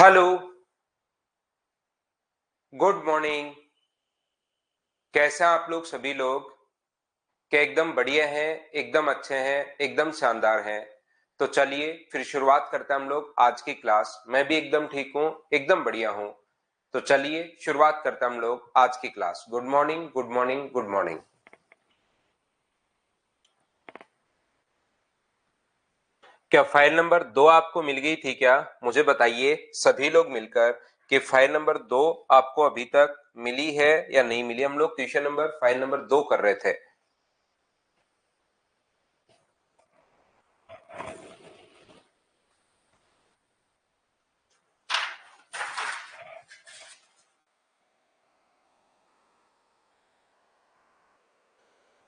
Hello, good morning. कैसे हैं आप लोग सभी लोग? क्या एकदम बढ़िया हैं, एकदम अच्छे हैं, एकदम शानदार हैं? तो चलिए फिर शुरुआत करते हैं हम लोग आज की क्लास। मैं भी एकदम ठीक हूँ, एकदम बढ़िया हूँ। तो चलिए शुरुआत करते हैं हम लोग आज की class. Good morning, good morning, good morning. क्या फाइल नंबर 2 आपको मिल गई थी क्या? मुझे बताइए सभी लोग मिलकर कि फाइल नंबर 2 आपको अभी तक मिली है या नहीं मिली। हम लोग क्वेश्चन नंबर फाइल नंबर 2 कर रहे थे।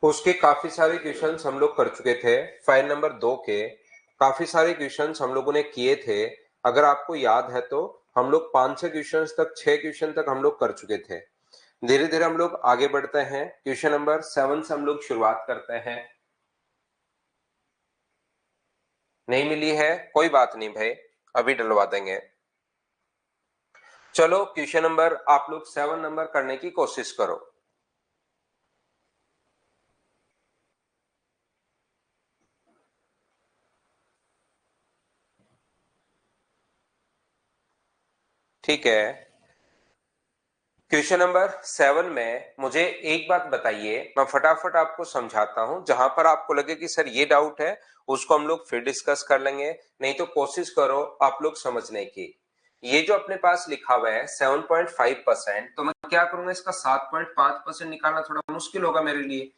उसके काफी सारे क्वेश्चंस हम लोग कर चुके थे। फाइल नंबर 2 के काफी सारे क्वेश्चंस हम लोगों ने किए थे। अगर आपको याद है तो हम लोग 5-6 क्वेश्चंस तक, 6 क्वेश्चन तक हम लोग कर चुके थे। धीरे धीरे हम लोग आगे बढ़ते हैं। क्वेश्चन नंबर 7 से हम लोग शुरुआत करते हैं। नहीं मिली है, कोई बात नहीं भाई, अभी डलवा देंगे। चलो क्वेश्चन नंबर आप लोग 7 नंबर करने की कोशिश करो। ठीक है, क्वेश्चन नंबर 7 में मुझे एक बात बताइए, मैं फटाफट आपको समझाता हूं। जहां पर आपको लगे कि सर ये डाउट है, उसको हम लोग फिर डिस्कस कर लेंगे। नहीं तो कोशिश करो आप लोग समझने की। ये जो अपने पास लिखा हुआ है 7.5%, तो मैं क्या करूंगा, इसका 7.5% निकालना थोड़ा मुश्किल होगा मेरे लिए।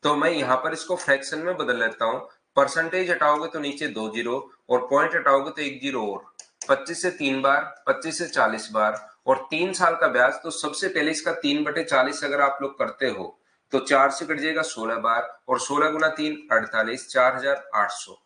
तो मैं यहां पर इसको फ्रैक्शन में बदल लेता हूं। परसेंटेज हटाओगे तो नीचे 2 जीरो, और पॉइंट हटाओगे तो 1 जीरो और। 25 से 3 बार, 25 से 40 बार, और 3 साल का ब्याज। तो सबसे पहले इसका 3/40 अगर आप लोग करते हो तो 4 से कट जाएगा 16 बार, और 16 गुना 3 48, 4800।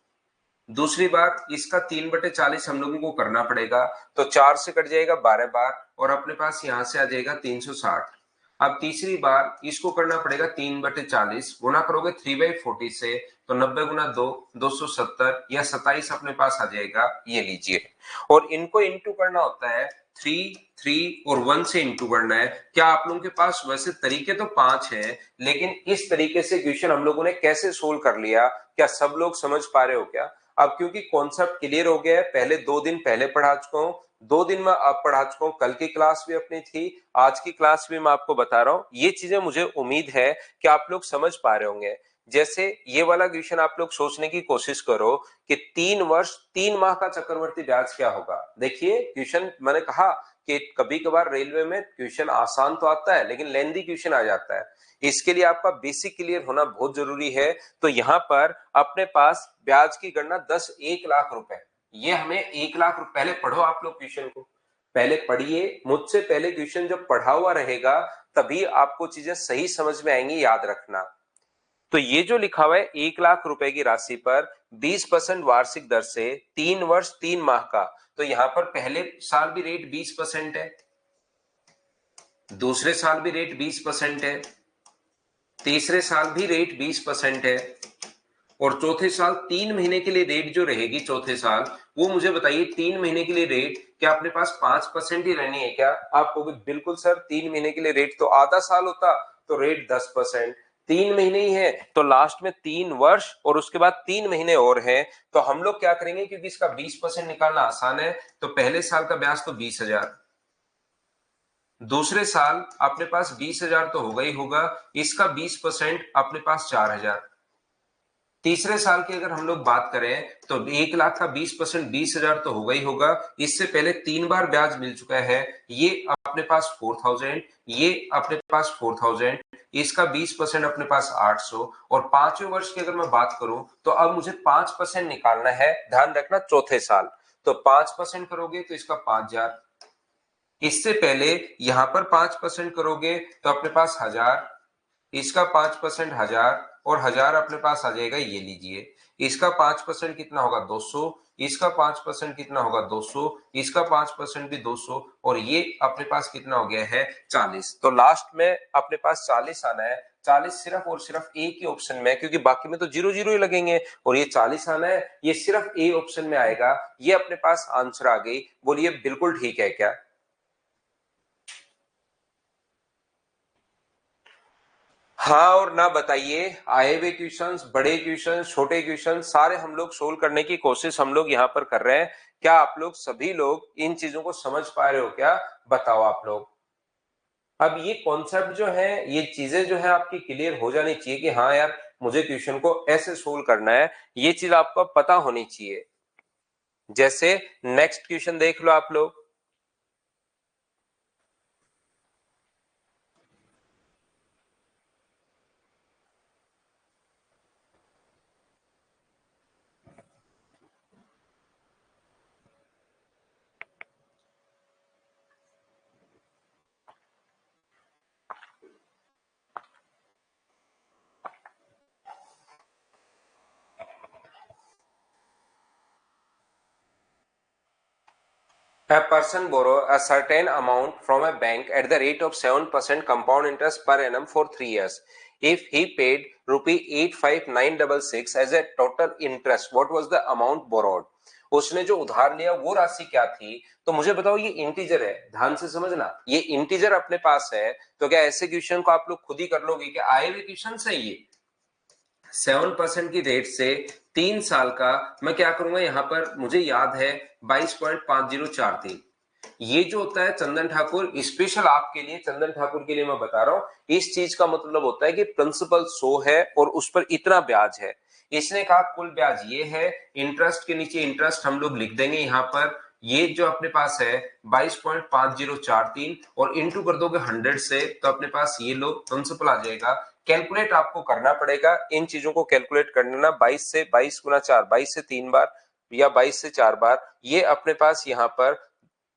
दूसरी बार इसका 3/40 हम लोगों को करना पड़ेगा, तो 4 से कट जाएगा 12 बार, और अपने पास यहां से आ जाएगा 360। अब तीसरी बार इसको करना पड़ेगा 3/40, गुना करोगे 3/40 से, तो 90 गुना 2 270 या 27 अपने पास आ जाएगा, ये लीजिए। और इनको इंटू करना होता है 3, 3 और 1 से इंटू करना है। क्या आप लोगों के पास वैसे तरीके तो 5 हैं, लेकिन इस तरीके से क्वेश्चन हम लोगों ने कैसे सोल्व कर लिया, क्या सब लोग समझ पा रहे हो क्या? अब क्योंकि कॉन्सेप्ट क्लियर हो गया है, पहले 2 दिन पहले पढ़ा चुका हूं, 2 दिन में अब पढ़ा चुका हूं, कल की क्लास भी अपनी थी, आज की क्लास भी मैं आपको बता रहा हूं। ये चीजें मुझे उम्मीद है कि आप लोग समझ पा रहे होंगे। जैसे ये वाला क्वेश्चन आप लोग सोचने की कोशिश करो कि 3 वर्ष 3 माह का चक्रवर्ती ब्याज क्या होगा। देखिए क्वेश्चन मैंने कहा कि कभी कभार रेलवे में क्वेश्चन आसान तो आता है, लेकिन लेंथी क्वेश्चन आ जाता है। इसके लिए आपका बेसिक क्लियर होना बहुत जरूरी है। तो यहां पर अपने पास ब्याज की गणना 1 लाख रुपए, ये हमें 1 लाख रुपए, पहले पढ़ो आप लोग क्वेश्चन को, पहले पढ़िए। मुझसे पहले क्वेश्चन जब पढ़ा हुआ रहेगा तभी आपको चीजें सही समझ में आएंगी, याद रखना। तो ये जो लिखा हुआ है 1 लाख रुपए की राशि पर 20% वार्षिक दर से 3 वर्ष 3 माह का, तो यहां पर पहले साल भी रेट 20% है, दूसरे साल भी रेट 20% है, तीसरे साल भी रेट 20% है, और चौथे साल 3 महीने के लिए रेट जो रहेगी चौथे साल, वो मुझे बताइए 3 महीने के लिए रेट क्या अपने पास 5% ही रहनी है क्या? आप कहोगे बिल्कुल सर, 3 महीने के लिए रेट तो आधा साल होता, तो रेट 10%। 3 महीने ही है तो लास्ट में 3 वर्ष और उसके बाद 3 महीने और है। तो हम लोग क्या करेंगे, क्योंकि इसका 20% निकालना आसान है, तो पहले साल का ब्याज तो 20,000, दूसरे साल अपने पास 20,000 तो होगा ही होगा, इसका 20% अपने पास 4,000। तीसरे साल की अगर हम लोग बात करें तो 1 लाख का 20% 20,000 तो होगा ही होगा। इससे पहले 3 बार ब्याज मिल चुका है, ये अपने पास 4,000, ये अपने पास 4,000, इसका 20% अपने पास 800। और 5वें वर्ष की अगर मैं बात करूं तो अब मुझे 5% निकालना है, ध्यान रखना चौथे साल। तो 5% करोगे तो इसका 5,000, इससे पहले यहां पर 5% करोगे तो अपने पास 1,000, इसका 5% 1,000, और 1,000 अपने पास आ जाएगा, ये लीजिए। इसका 5% कितना होगा 200, इसका 5% कितना होगा 200, इसका 5% भी 200, और ये अपने पास कितना हो गया है 40। तो लास्ट में अपने पास 40 आना है। 40 सिर्फ और सिर्फ एक ही ऑप्शन में है, क्योंकि बाकी में तो 0 0 ही लगेंगे और ये 40 आना है, ये सिर्फ ए ऑप्शन में आएगा। ये अपने पास आंसर आ गई। बोलिए बिल्कुल ठीक है क्या? हाँ और ना बताइए। आए हुए क्वेश्चंस, बड़े क्वेश्चंस, छोटे क्वेश्चंस, सारे हम लोग सोल्व करने की कोशिश हम लोग यहाँ पर कर रहे हैं। क्या आप लोग सभी लोग इन चीजों को समझ पा रहे हो क्या? बताओ आप लोग। अब ये कॉन्सेप्ट जो है, ये चीजें जो है आपकी क्लियर हो जानी चाहिए कि हाँ यार, मुझे क्वेश्चन को ऐसे सोल्व करना है। ये चीज आपको पता होनी चाहिए। जैसे नेक्स्ट क्वेश्चन देख लो आप लोग। A person borrow a certain amount from a bank at the rate of 7% compound interest per annum for 3 years. If he paid rupee 85966 as a total interest, what was the amount borrowed? उसने जो उधार लिया वो राशि क्या थी? तो मुझे बताओ, ये इंटीजर है, ध्यान से समझना। ये इंटीजर अपने पास है, तो क्या ऐसे क्वेश्चन को आप लोग खुद ही कर लोगे कि आए हुए क्वेश्चन है ये? 7% की रेट से 3 साल का मैं क्या करूंगा, यहां पर मुझे याद है 22.5043। ये जो होता है चंदन ठाकुर, स्पेशल आपके लिए, चंदन ठाकुर के लिए मैं बता रहा हूं, इस चीज का मतलब होता है कि प्रिंसिपल 100 है और उस पर इतना ब्याज है। इसने कहा कुल ब्याज ये है, इंटरेस्ट के नीचे इंटरेस्ट हम लोग लिख देंगे यहां पर। ये जो अपने पास है 22.5043 और इंटू कर दोगे 100 से, तो अपने पास ये लो प्रिंसिपल आ जाएगा। कैलकुलेट आपको करना पड़ेगा इन चीजों को, कैलकुलेट करने ना 22 से 22 गुना 4, 22 से 3 बार या 22 से 4 बार, ये अपने पास यहाँ पर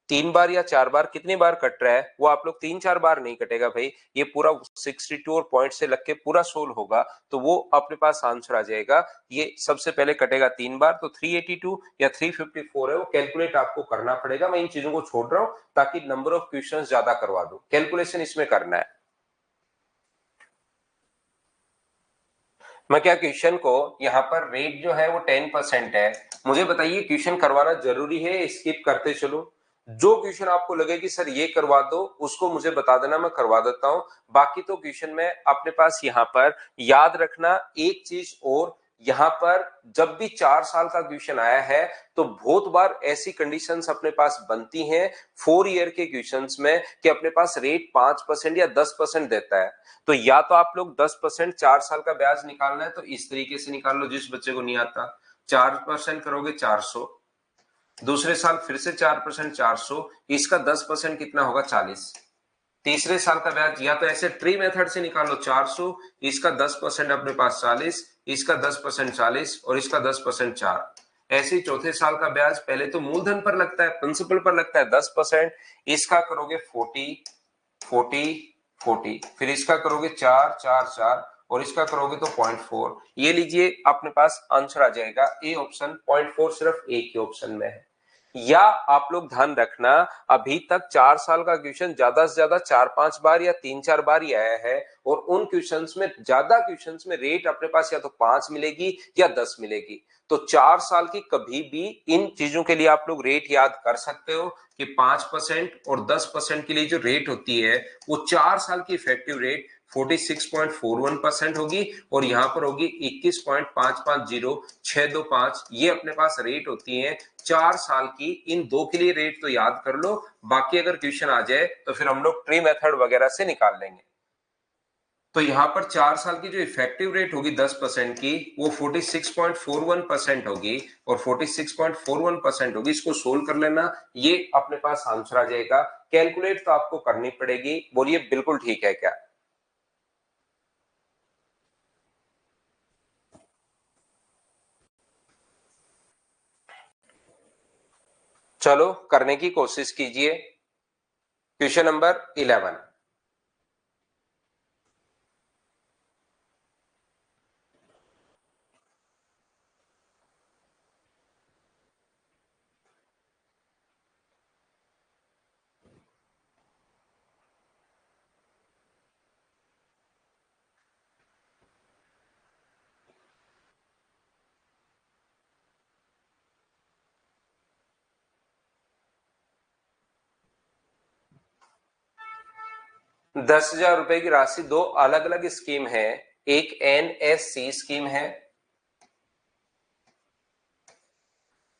3 बार या 4 बार, कितनी बार कट रहा है वो आप लोग 3 4 बार नहीं कटेगा भाई, ये पूरा 62 और पॉइंट से लग के पूरा सोल्व होगा, तो वो अपने पास आंसर आ जाएगा। ये सबसे पहले कटेगा 3 बार, तो 382 या 354 है, वो कैलकुलेट आपको करना पड़ेगा। मैं इन चीजों को छोड़ रहा हूं ताकि नंबर ऑफ क्वेश्चन ज्यादा करवा दो, कैलकुलेशन इसमें करना है। मैं क्या क्वेश्चन को यहाँ पर रेट जो है वो 10% है। मुझे बताइए क्वेश्चन करवाना जरूरी है, स्किप करते चलो? जो क्वेश्चन आपको लगे कि सर ये करवा दो, उसको मुझे बता देना, मैं करवा देता हूं। बाकी तो क्वेश्चन में अपने पास यहाँ पर याद रखना एक चीज और, यहाँ पर जब भी 4 साल का क्वेश्चन आया है तो बहुत बार ऐसी कंडीशंस अपने पास बनती हैं 4 ईयर के क्वेश्चंस में कि अपने पास रेट 5% या 10% देता है। तो या तो आप लोग 10% 4 साल का ब्याज निकालना है तो इस तरीके से निकाल लो, जिस बच्चे को नहीं आता 4% करोगे 400, दूसरे साल फिर से 4% 400, इसका 10% कितना होगा 40। तीसरे साल का ब्याज या तो ऐसे ट्री मेथड से निकाल लो 400, इसका 10% अपने पास 40, इसका 10% 40 और इसका 10% 4। ऐसे ही चौथे साल का ब्याज पहले तो मूलधन पर लगता है, प्रिंसिपल पर लगता है 10%, इसका करोगे 40 फिर इसका करोगे 4 4 4 और इसका करोगे तो 0.4। ये लीजिए अपने पास आंसर आ जाएगा ए ऑप्शन, 0.4 सिर्फ एक ही ऑप्शन में है। या आप लोग ध्यान रखना, अभी तक 4 साल का क्वेश्चन ज्यादा से ज्यादा 4 5 बार या 3 4 बार ही आया है, और उन क्वेश्चंस में ज्यादा क्वेश्चंस में रेट अपने पास या तो 5 मिलेगी या 10 मिलेगी। तो 4 साल की कभी भी इन चीजों के लिए आप लोग रेट याद कर सकते हो कि 5% और 10% के लिए जो रेट होती है वो 4 साल की इफेक्टिव रेट 46.41% होगी, और यहां पर होगी 21.550625। ये अपने पास रेट होती है 4 साल की। इन दो के लिए रेट तो याद कर लो, बाकी अगर क्वेश्चन आ जाए तो फिर हम लोग ट्री मेथड वगैरह से निकाल लेंगे। तो यहां पर 4 साल की जो इफेक्टिव रेट होगी 10% की, वो 46.41% होगी, और 46.41% होगी, इसको सोल्व कर लेना, ये अपने पास आंसर आ जाएगा। कैलकुलेट तो आपको करनी पड़ेगी। बोलिए बिल्कुल ठीक है क्या? चलो करने की कोशिश कीजिए। Question number 11। 10,000 रुपए की राशि दो अलग अलग स्कीम है। एक NSC स्कीम है,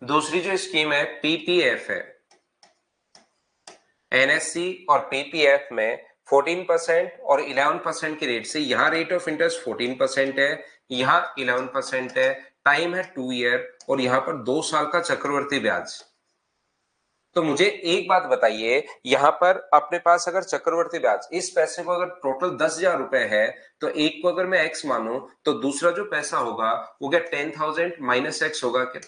दूसरी जो स्कीम है PPF है। NSC और PPF में 14% और 11% के रेट से यहाँ रेट ऑफ इंटरेस्ट 14% है, यहाँ 11% है, टाइम है 2 ईयर और यहाँ पर 2 साल का चक्रवर्ती ब्याज। तो मुझे एक बात बताइए, यहाँ पर अपने पास अगर चक्रवर्ती ब्याज, इस पैसे को अगर टोटल 10,000 रुपए है तो एक को अगर मैं x मानूं तो दूसरा जो पैसा होगा वो क्या 10,000 माइनस x होगा क्या?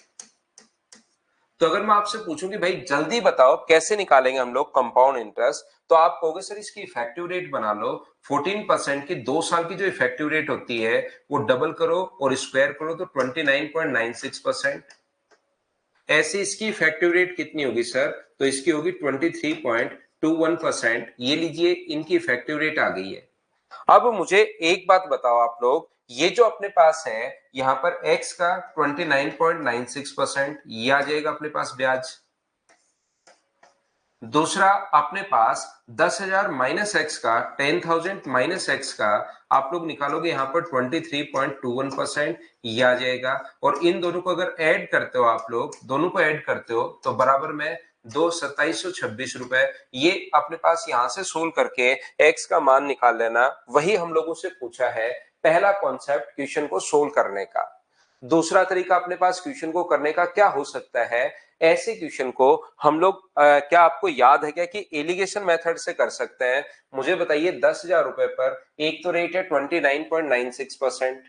तो अगर मैं आपसे पूछूं कि भाई जल्दी बताओ कैसे निकालेंगे हम लोग कंपाउंड इंटरेस्ट, तो आप कहोगे सर इसकी इफेक्टिव रेट बना लो 14% की 2 साल की जो इफेक्टिव रेट होती है वो डबल करो और स्क्वायर करो तो 29.96%। ऐसे इसकी इफेक्टिव रेट कितनी होगी सर? तो इसकी होगी 23.21%। ये लीजिए इनकी इफेक्टिव रेट आ गई है। अब मुझे एक बात बताओ आप लोग, ये जो अपने पास है यहां पर x का 29.96% ये आ जाएगा अपने पास ब्याज। दूसरा अपने पास 10,000 माइनस एक्स का 10,000 माइनस एक्स का आप लोग निकालोगे यहां पर 23.21% ये आ जाएगा। और इन दोनों को अगर ऐड करते हो आप लोग, दोनों को ऐड करते हो तो बराबर में 2726 रुपए। ये अपने पास यहां से सोल्व करके एक्स का मान निकाल लेना, वही हम लोगों से पूछा है पहला कॉन्सेप्ट क्वेश्चन को सोल्व करने का। दूसरा तरीका अपने पास क्वेश्चन को करने का क्या हो सकता है? ऐसे क्वेश्चन को हम लोग क्या आपको याद है क्या कि एलिगेशन मेथड से कर सकते हैं? मुझे बताइए 10,000 रुपए पर एक तो रेट है 29.96%,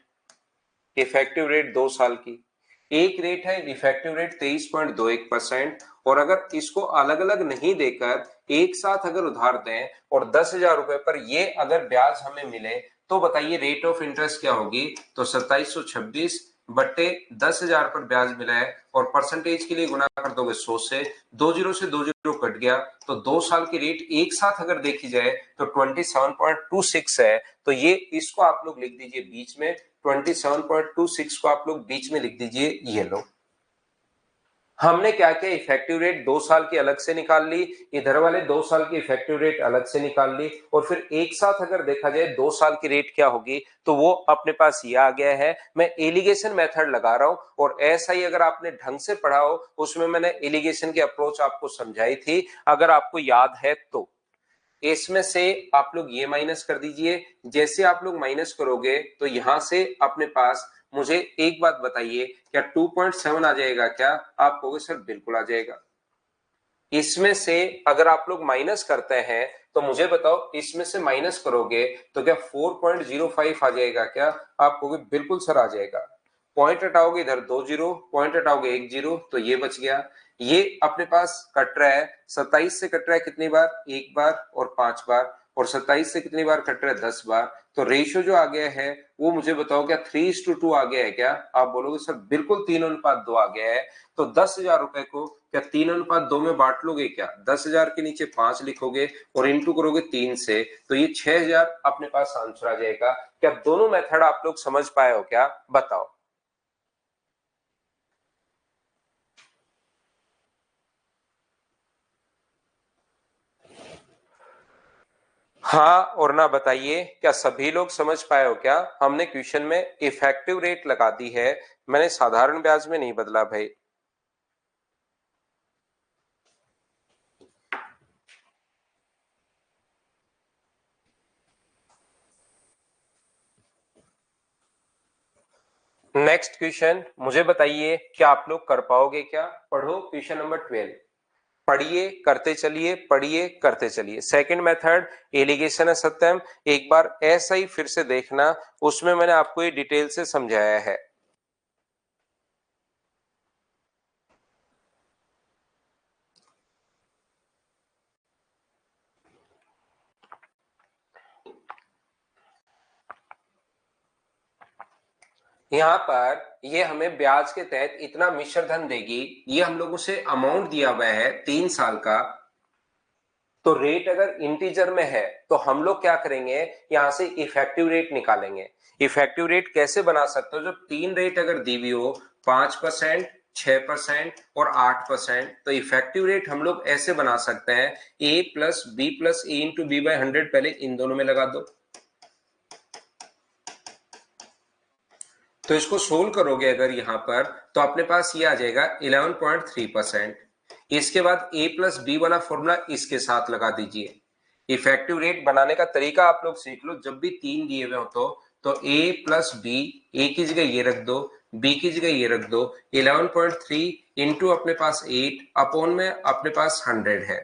इफेक्टिव रेट 2 साल की, एक रेट है इफेक्टिव रेट 23.21%। और अगर इसको अलग अलग नहीं देकर एक साथ अगर उधार दें और 10,000 रुपए पर ये अगर ब्याज हमें मिले तो बताइए रेट ऑफ इंटरेस्ट क्या होगी? तो 2726 बट्टे 10,000 पर ब्याज मिला है और परसेंटेज के लिए गुना कर दोगे 100 से, 2 से 2 कट गया तो 2 साल की रेट एक साथ अगर देखी जाए तो 27.26 है। तो ये इसको आप लोग लिख दीजिए बीच में, 27.26 को आप लोग बीच में लिख दीजिए। ये लो, हमने क्या किया, इफेक्टिव रेट 2 साल की अलग से निकाल ली, इधर वाले 2 साल की इफेक्टिव रेट अलग से निकाल ली और फिर एक साथ अगर देखा जाए 2 साल की रेट क्या होगी तो वो अपने पास ये आ गया है। मैं एलिगेशन मेथड लगा रहा हूं और ऐसा ही अगर आपने ढंग से पढ़ा हो, उसमें मैंने एलिगेशन की अप्रोच आपको समझाई थी, अगर आपको याद है तो। इसमें से आप लोग ये माइनस कर दीजिए, जैसे आप लोग माइनस करोगे तो यहां से अपने पास, मुझे एक बात बताइए क्या 2.7 आ जाएगा क्या? आप कहोगे सर बिल्कुल आ जाएगा। इसमें से अगर आप लोग माइनस करते हैं तो मुझे बताओ इसमें से माइनस करोगे तो क्या 4.05 आ जाएगा क्या? आप कहोगे बिल्कुल सर आ जाएगा। पॉइंट हटाओगे इधर 2 जीरो, पॉइंट हटाओगे 1 जीरो तो ये बच गया। ये अपने पास कट रहा है 27 से कट रहा है कितनी बार? 1 बार और 5 बार, और 27 से कितनी बार कट रहा है? 10 बार। तो रेशियो जो आ गया है वो मुझे बताओ क्या 3:2 आ गया है क्या? आप बोलोगे सर बिल्कुल 3:2 आ गया है। तो 10,000 रुपए को क्या 3:2 में बांट लोगे क्या? 10,000 के नीचे 5 लिखोगे और इंटू करोगे 3 से तो ये 6,000 अपने पास आंसर आ जाएगा। क्या दोनों मेथड आप लोग समझ पाए हो क्या? बताओ। हाँ और ना बताइए, क्या सभी लोग समझ पाए हो क्या? हमने क्वेश्चन में इफेक्टिव रेट लगा दी है, मैंने साधारण ब्याज में नहीं बदला भाई। नेक्स्ट क्वेश्चन मुझे बताइए क्या आप लोग कर पाओगे क्या? पढ़ो क्वेश्चन नंबर 12, पढ़िए करते चलिए, पढ़िए करते चलिए। सेकंड मेथड एलिगेशन है सत्यम, एक बार ऐसा ही फिर से देखना, उसमें मैंने आपको ये डिटेल से समझाया है। यहाँ पर ये हमें ब्याज के तहत इतना मिश्र धन देगी, ये हम लोगों से अमाउंट दिया हुआ है 3 साल का। तो रेट अगर इंटीजर में है तो हम लोग क्या करेंगे, यहां से इफेक्टिव रेट निकालेंगे। इफेक्टिव रेट कैसे बना सकते हो? जब 3 रेट अगर दी हुई हो 5%, 6% और 8%। तो इफेक्टिव रेट हम लोग ऐसे बना सकते हैं, a plus B plus A into B by 100, पहले इन दोनों में लगा दो। तो इसको सोल्व करोगे अगर यहां पर, तो अपने पास ये आ जाएगा 11.3%। इसके बाद a प्लस बी वाला फॉर्मूला इसके साथ लगा दीजिए। इफेक्टिव रेट बनाने का तरीका आप लोग सीख लो, जब भी तीन दिए हुए हो तो a प्लस बी, ए की जगह ये रख दो, बी की जगह ये रख दो, 11.3 इंटू अपने पास 8 अपॉन में अपने पास 100 है।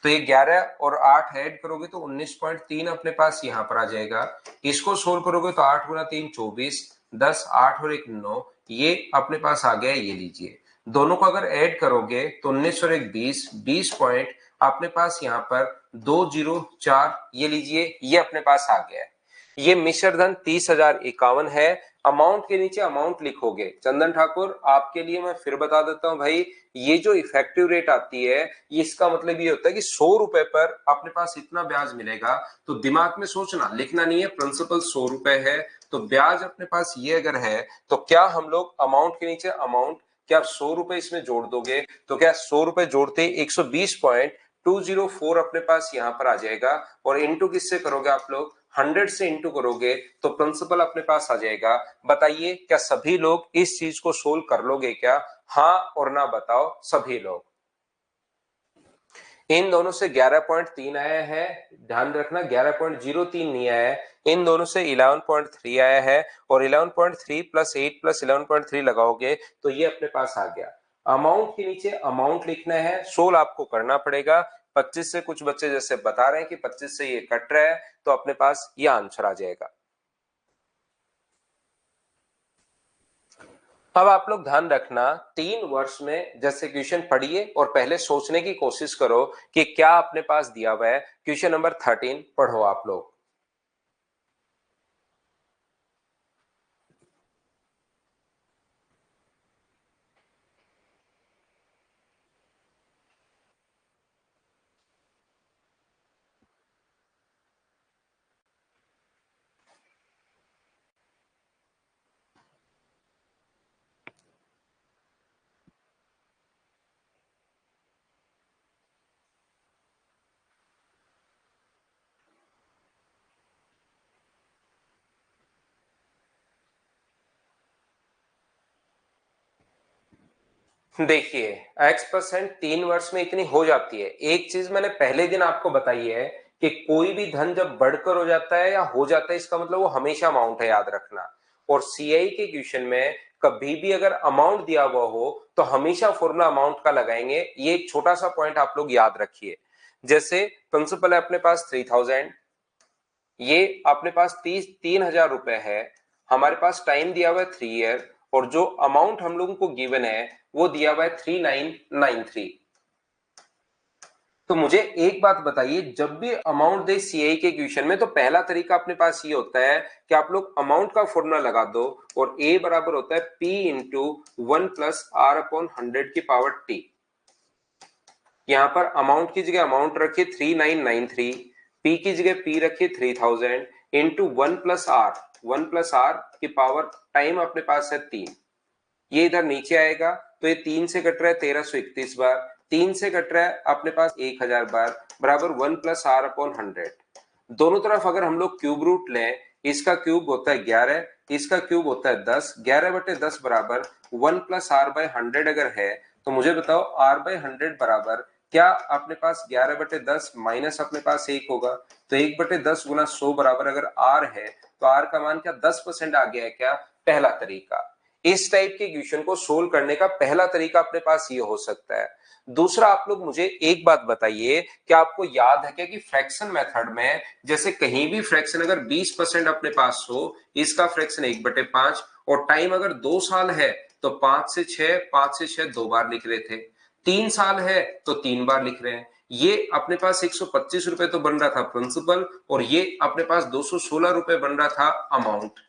तो ये 11 और 8 ऐड करोगे तो 19.3 अपने पास यहाँ पर आ जाएगा। इसको सोल्व करोगे तो 8 गुना 3 24, 10 8 और 1 9, ये अपने पास आ गया। ये लीजिए, दोनों को अगर ऐड करोगे तो 19 और 1 20, 20 पॉइंट अपने पास यहाँ पर 204, ये लीजिए, ये अपने पास आ गया। ये मिश्र धन 30,051 है। अमाउंट के नीचे अमाउंट लिखोगे। चंदन ठाकुर, आपके लिए मैं फिर बता देता हूं भाई, ये जो इफेक्टिव रेट आती है, इसका मतलब ये होता है कि 100 रुपए पर अपने पास इतना ब्याज मिलेगा। तो दिमाग में सोचना, लिखना नहीं है, प्रिंसिपल 100 रुपए है तो ब्याज अपने पास ये अगर है, तो क्या हम लोग अमाउंट के नीचे अमाउंट, क्या आप 100 रुपए इसमें जोड़ दोगे तो क्या 100 रुपए जोड़ते 120.204 अपने पास यहाँ पर आ जाएगा। और इंटू किससे करोगे आप लोग, 100 से इंटू करोगे तो प्रिंसिपल अपने पास आ जाएगा। बताइए क्या सभी लोग इस चीज को सोल्व कर लोगे क्या? हाँ और ना बताओ सभी लोग। इन दोनों से 11.3 आया है, ध्यान रखना 11.03 नहीं आया है। इन दोनों से 11.3 आया है और 11.3 प्लस 8 प्लस 11.3 लगाओगे तो ये अपने पास आ गया। अमाउंट के नीचे अमाउंट लिखना है, सोल्व आपको करना पड़ेगा। 25 से कुछ बच्चे जैसे बता रहे हैं कि 25 से ये कट रहा है, तो अपने पास ये आंसर आ जाएगा। अब आप लोग ध्यान रखना, 3 वर्ष में जैसे क्वेश्चन पढ़िए और पहले सोचने की कोशिश करो कि क्या अपने पास दिया हुआ है। क्वेश्चन नंबर 13 पढ़ो आप लोग। देखिए, x% 3 वर्ष में इतनी हो जाती है। एक चीज मैंने पहले दिन आपको बताई है कि कोई भी धन जब बढ़कर हो जाता है या हो जाता है, इसका मतलब वो हमेशा अमाउंट है, याद रखना। और सीआई के क्वेश्चन में कभी भी अगर अमाउंट दिया हुआ हो तो हमेशा फॉर्मूला अमाउंट का लगाएंगे। ये एक छोटा सा पॉइंट आप लोग याद रखिए। जैसे प्रिंसिपल है अपने पास 3000, ये अपने पास 3,000 रुपए है, हमारे पास टाइम दिया हुआ है 3 ईयर, और जो अमाउंट हम लोगों को गिवन है वो दिया हुआ है 3993। तो मुझे एक बात बताइए, जब भी अमाउंट दे सीआई के क्वेश्चन में, तो पहला तरीका अपने पास ये होता है कि आप लोग अमाउंट का फॉर्मूला लगा दो, और ए बराबर होता है P into 1 plus R upon 100 की पावर टी। यहां पर अमाउंट की जगह अमाउंट रखिए 3993, पी की जगह पी रखिए 3000 into 1 plus R, 1 plus R की पावर टाइम अपने पास है 3। ये इधर नीचे आएगा तो ये 3 से कट रहा है 1331 बार, 3 से कट रहा है अपने पास 1000 बार, बराबर 1 प्लस आर अपॉन 100। दोनों तरफ अगर हम लोग क्यूब रूट लें, इसका क्यूब होता है 11, इसका क्यूब होता है 10, 11/10 बराबर 1 प्लस आर बाय 100 अगर है, तो मुझे बताओ आर बाय 100 बराबर क्या अपने पास 11/10 माइनस अपने पास 1 होगा। तो 1/10 गुना 100 बराबर अगर आर है तो आर का मान क्या 10% आ गया है क्या? पहला तरीका। इस टाइप के क्वेश्चन को सोल्व करने का पहला तरीका अपने पास ये हो सकता है। दूसरा, आप लोग मुझे एक बात बताइए, क्या आपको याद है क्या कि फ्रैक्शन मेथड में जैसे कहीं भी फ्रैक्शन अगर 20% अपने पास हो, इसका फ्रैक्शन 1/5, और टाइम अगर 2 साल है तो 5 से 6, 5 से 6 2 बार लिख रहे थे, 3 साल है तो 3 बार लिख रहे हैं। ये अपने पास 125 रुपए तो बन रहा था प्रिंसिपल, और ये अपने पास 216 रुपए बन रहा था अमाउंट।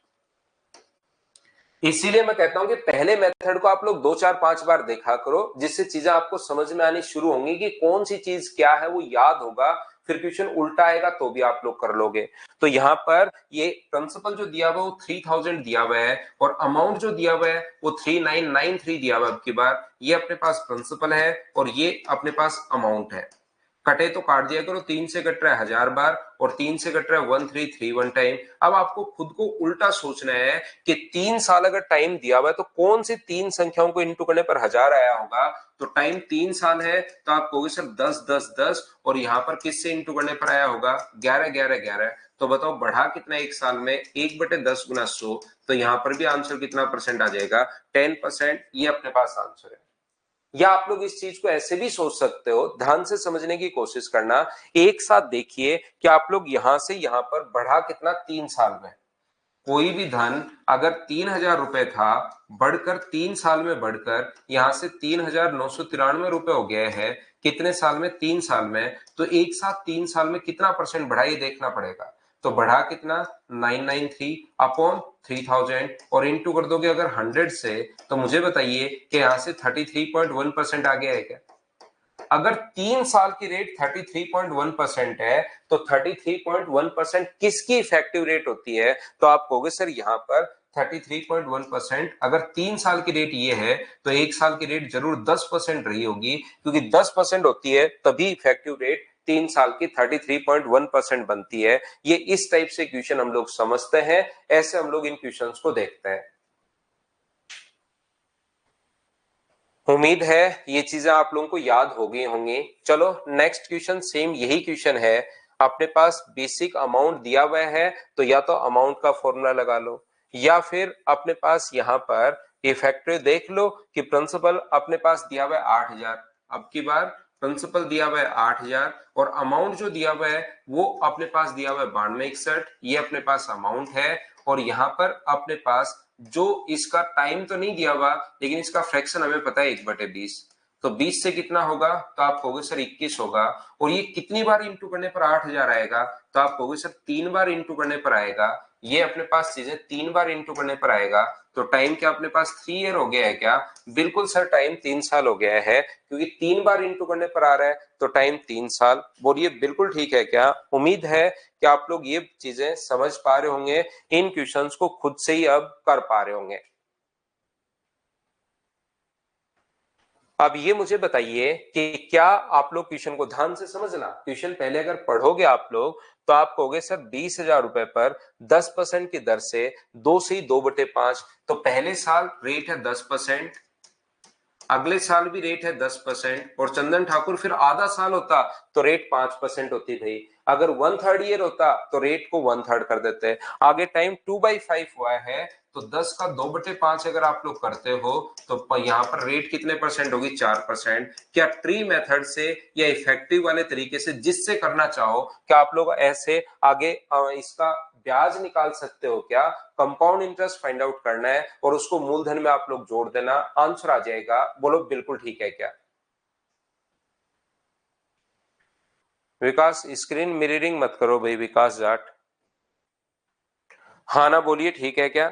इसीलिए मैं कहता हूं कि पहले मेथड को आप लोग 2 4 5 बार देखा करो, जिससे चीजें आपको समझ में आनी शुरू होंगी कि कौन सी चीज क्या है, वो याद होगा। फिर क्वेश्चन उल्टा आएगा तो भी आप लोग कर लोगे। तो यहाँ पर ये प्रिंसिपल जो दिया हुआ है वो 3000 दिया हुआ है और अमाउंट जो दिया हुआ है वो 3993 दिया हुआ है। अब की बार ये अपने पास प्रिंसिपल है और ये अपने पास अमाउंट है। कटे तो काट दिया करो, 3 से कट रहा है 1000 बार और 3 से कट रहा है 1331 टाइम। अब आपको खुद को उल्टा सोचना है कि 3 साल अगर टाइम दिया हुआ है तो कौन सी तीन संख्याओं को इंटू करने पर 1000 आया होगा। तो टाइम 3 साल है तो आप कहोगे सर 10 10 10 और यहाँ पर किससे इंटू करने पर आया होगा 11 11 11। तो बताओ बढ़ा कितना एक साल में 1/10 गुना 100। तो यहाँ पर भी आंसर कितना परसेंट आ जाएगा 10%। ये अपने पास आंसर है। या आप लोग इस चीज को ऐसे भी सोच सकते हो, ध्यान से समझने की कोशिश करना। एक साथ देखिए कि आप लोग यहां से यहां पर बढ़ा कितना 3 साल में। कोई भी धन अगर 3000 रुपए था बढ़कर 3 साल में बढ़कर यहां से 3993 रुपए हो गए हैं कितने साल में 3 साल में। तो एक साथ 3 साल में कितना परसेंट बढ़ा ये देखना पड़ेगा। तो बढ़ा कितना 993 अपॉन 3000 और इंटू कर दोगे अगर 100 से तो मुझे बताइए कि यहां से 33.1% आ गया है क्या। अगर 3 साल की रेट 33.1% है तो 33.1% किसकी इफेक्टिव रेट होती है। तो आप कहोगे सर यहाँ पर 33.1% अगर 3 साल की रेट ये है तो एक साल की रेट जरूर 10% रही होगी क्योंकि 10% होती है तभी इफेक्टिव रेट 3 साल की 33.1% बनती है। ये इस टाइप से क्वेश्चन हम लोग समझते हैं, ऐसे हम लोग इन क्वेश्चंस को देखते हैं। उम्मीद है ये चीजें आप लोगों को याद हो गई होंगी। चलो नेक्स्ट क्वेश्चन सेम यही क्वेश्चन है। अपने पास बेसिक अमाउंट दिया हुआ है तो या तो अमाउंट का फॉर्मूला लगा लो या फिर अपने पास यहाँ पर इफेक्टिव देख लो कि प्रिंसिपल अपने पास दिया हुआ है 8000। अब की बार प्रिंसिपल दिया हुआ है 8000 और अमाउंट जो दिया हुआ है वो अपने पास दिया हुआ है 9261। ये अपने पास अमाउंट है और यहाँ पर अपने पास जो इसका टाइम तो नहीं दिया हुआ लेकिन इसका फ्रैक्शन हमें पता है 1/20। तो 20 से कितना होगा तो आप कहोगे सर 21 होगा। और ये कितनी बार इंटू करने पर 8000 आएगा तो आप कहोगे सर 3 बार इंटू करने पर आएगा। ये अपने पास चीजें 3 बार इंटू करने पर आएगा। तो टाइम क्या अपने पास 3 ईयर हो गया है क्या। बिल्कुल सर टाइम 3 साल हो गया है क्योंकि 3 बार इंटू करने पर आ रहा है तो टाइम 3 साल। बोलिए बिल्कुल ठीक है क्या। उम्मीद है कि आप लोग ये चीजें समझ पा रहे होंगे, इन क्वेश्चंस को खुद से ही अब कर पा रहे होंगे। अब ये मुझे बताइए कि क्या आप लोग क्वेश्चन को ध्यान से समझना। क्वेश्चन पहले अगर पढ़ोगे आप लोग तो आप कहोगे सर 20,000 रुपए पर 10% की दर से 2 से 2/5। तो पहले साल रेट है 10%, अगले साल भी रेट है 10% और चंदन ठाकुर फिर आधा साल होता तो रेट 5% होती भाई। अगर 1/3 ईयर होता तो रेट को 1/3 कर देते। आगे टाइम 2/5 हुआ है तो 10 का 2/5 अगर आप लोग करते हो तो यहाँ पर रेट कितने परसेंट होगी 4%। क्या ट्री मेथड से या इफेक्टिव वाले तरीके से जिससे करना चाहो क्या आप लोग ऐसे आगे इसका ब्याज निकाल सकते हो क्या। कंपाउंड इंटरेस्ट फाइंड आउट करना है और उसको मूलधन में आप लोग जोड़ देना, आंसर आ जाएगा। बोलो बिल्कुल ठीक है क्या। विकास स्क्रीन मिररिंग मत करो भाई, विकास जाट। हाँ ना बोलिए ठीक है क्या।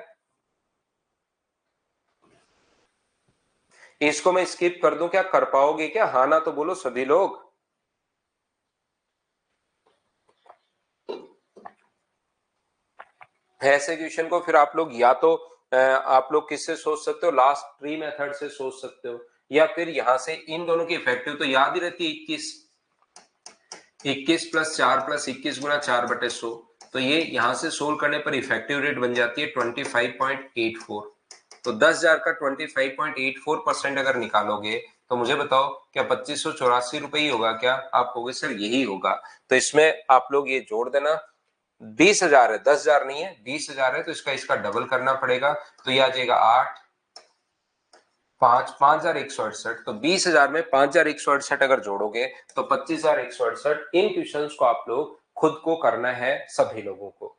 इसको मैं स्किप कर दूं क्या, कर पाओगे क्या। हाँ ना तो बोलो सभी लोग। ऐसे क्वेश्चन को फिर आप लोग या तो आप लोग किससे सोच सकते हो, लास्ट ट्री मेथड से सोच सकते हो या फिर यहां से इन दोनों की इफेक्टिव तो याद ही रहती है 21। 21 + 4 + 21 गुना 4/100। तो ये यहां से सोल्व करने पर इफेक्टिव रेट बन जाती है 25.84। तो 10,000 का 25.84% अगर निकालोगे तो मुझे बताओ क्या 2584 रुपए ही होगा क्या। आप कहोगे सर यही होगा। तो इसमें आप लोग ये जोड़ देना। 20,000 है, 10,000 नहीं है, 20,000 है तो इसका इसका डबल करना पड़ेगा। तो ये आ जाएगा 8 5 5,168। तो 20,000 में 5,168 अगर जोड़ोगे तो 25,168। इन क्वेश्चंस को आप लोग खुद को करना है सभी लोगों को।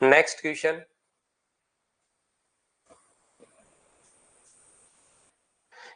नेक्स्ट क्वेश्चन,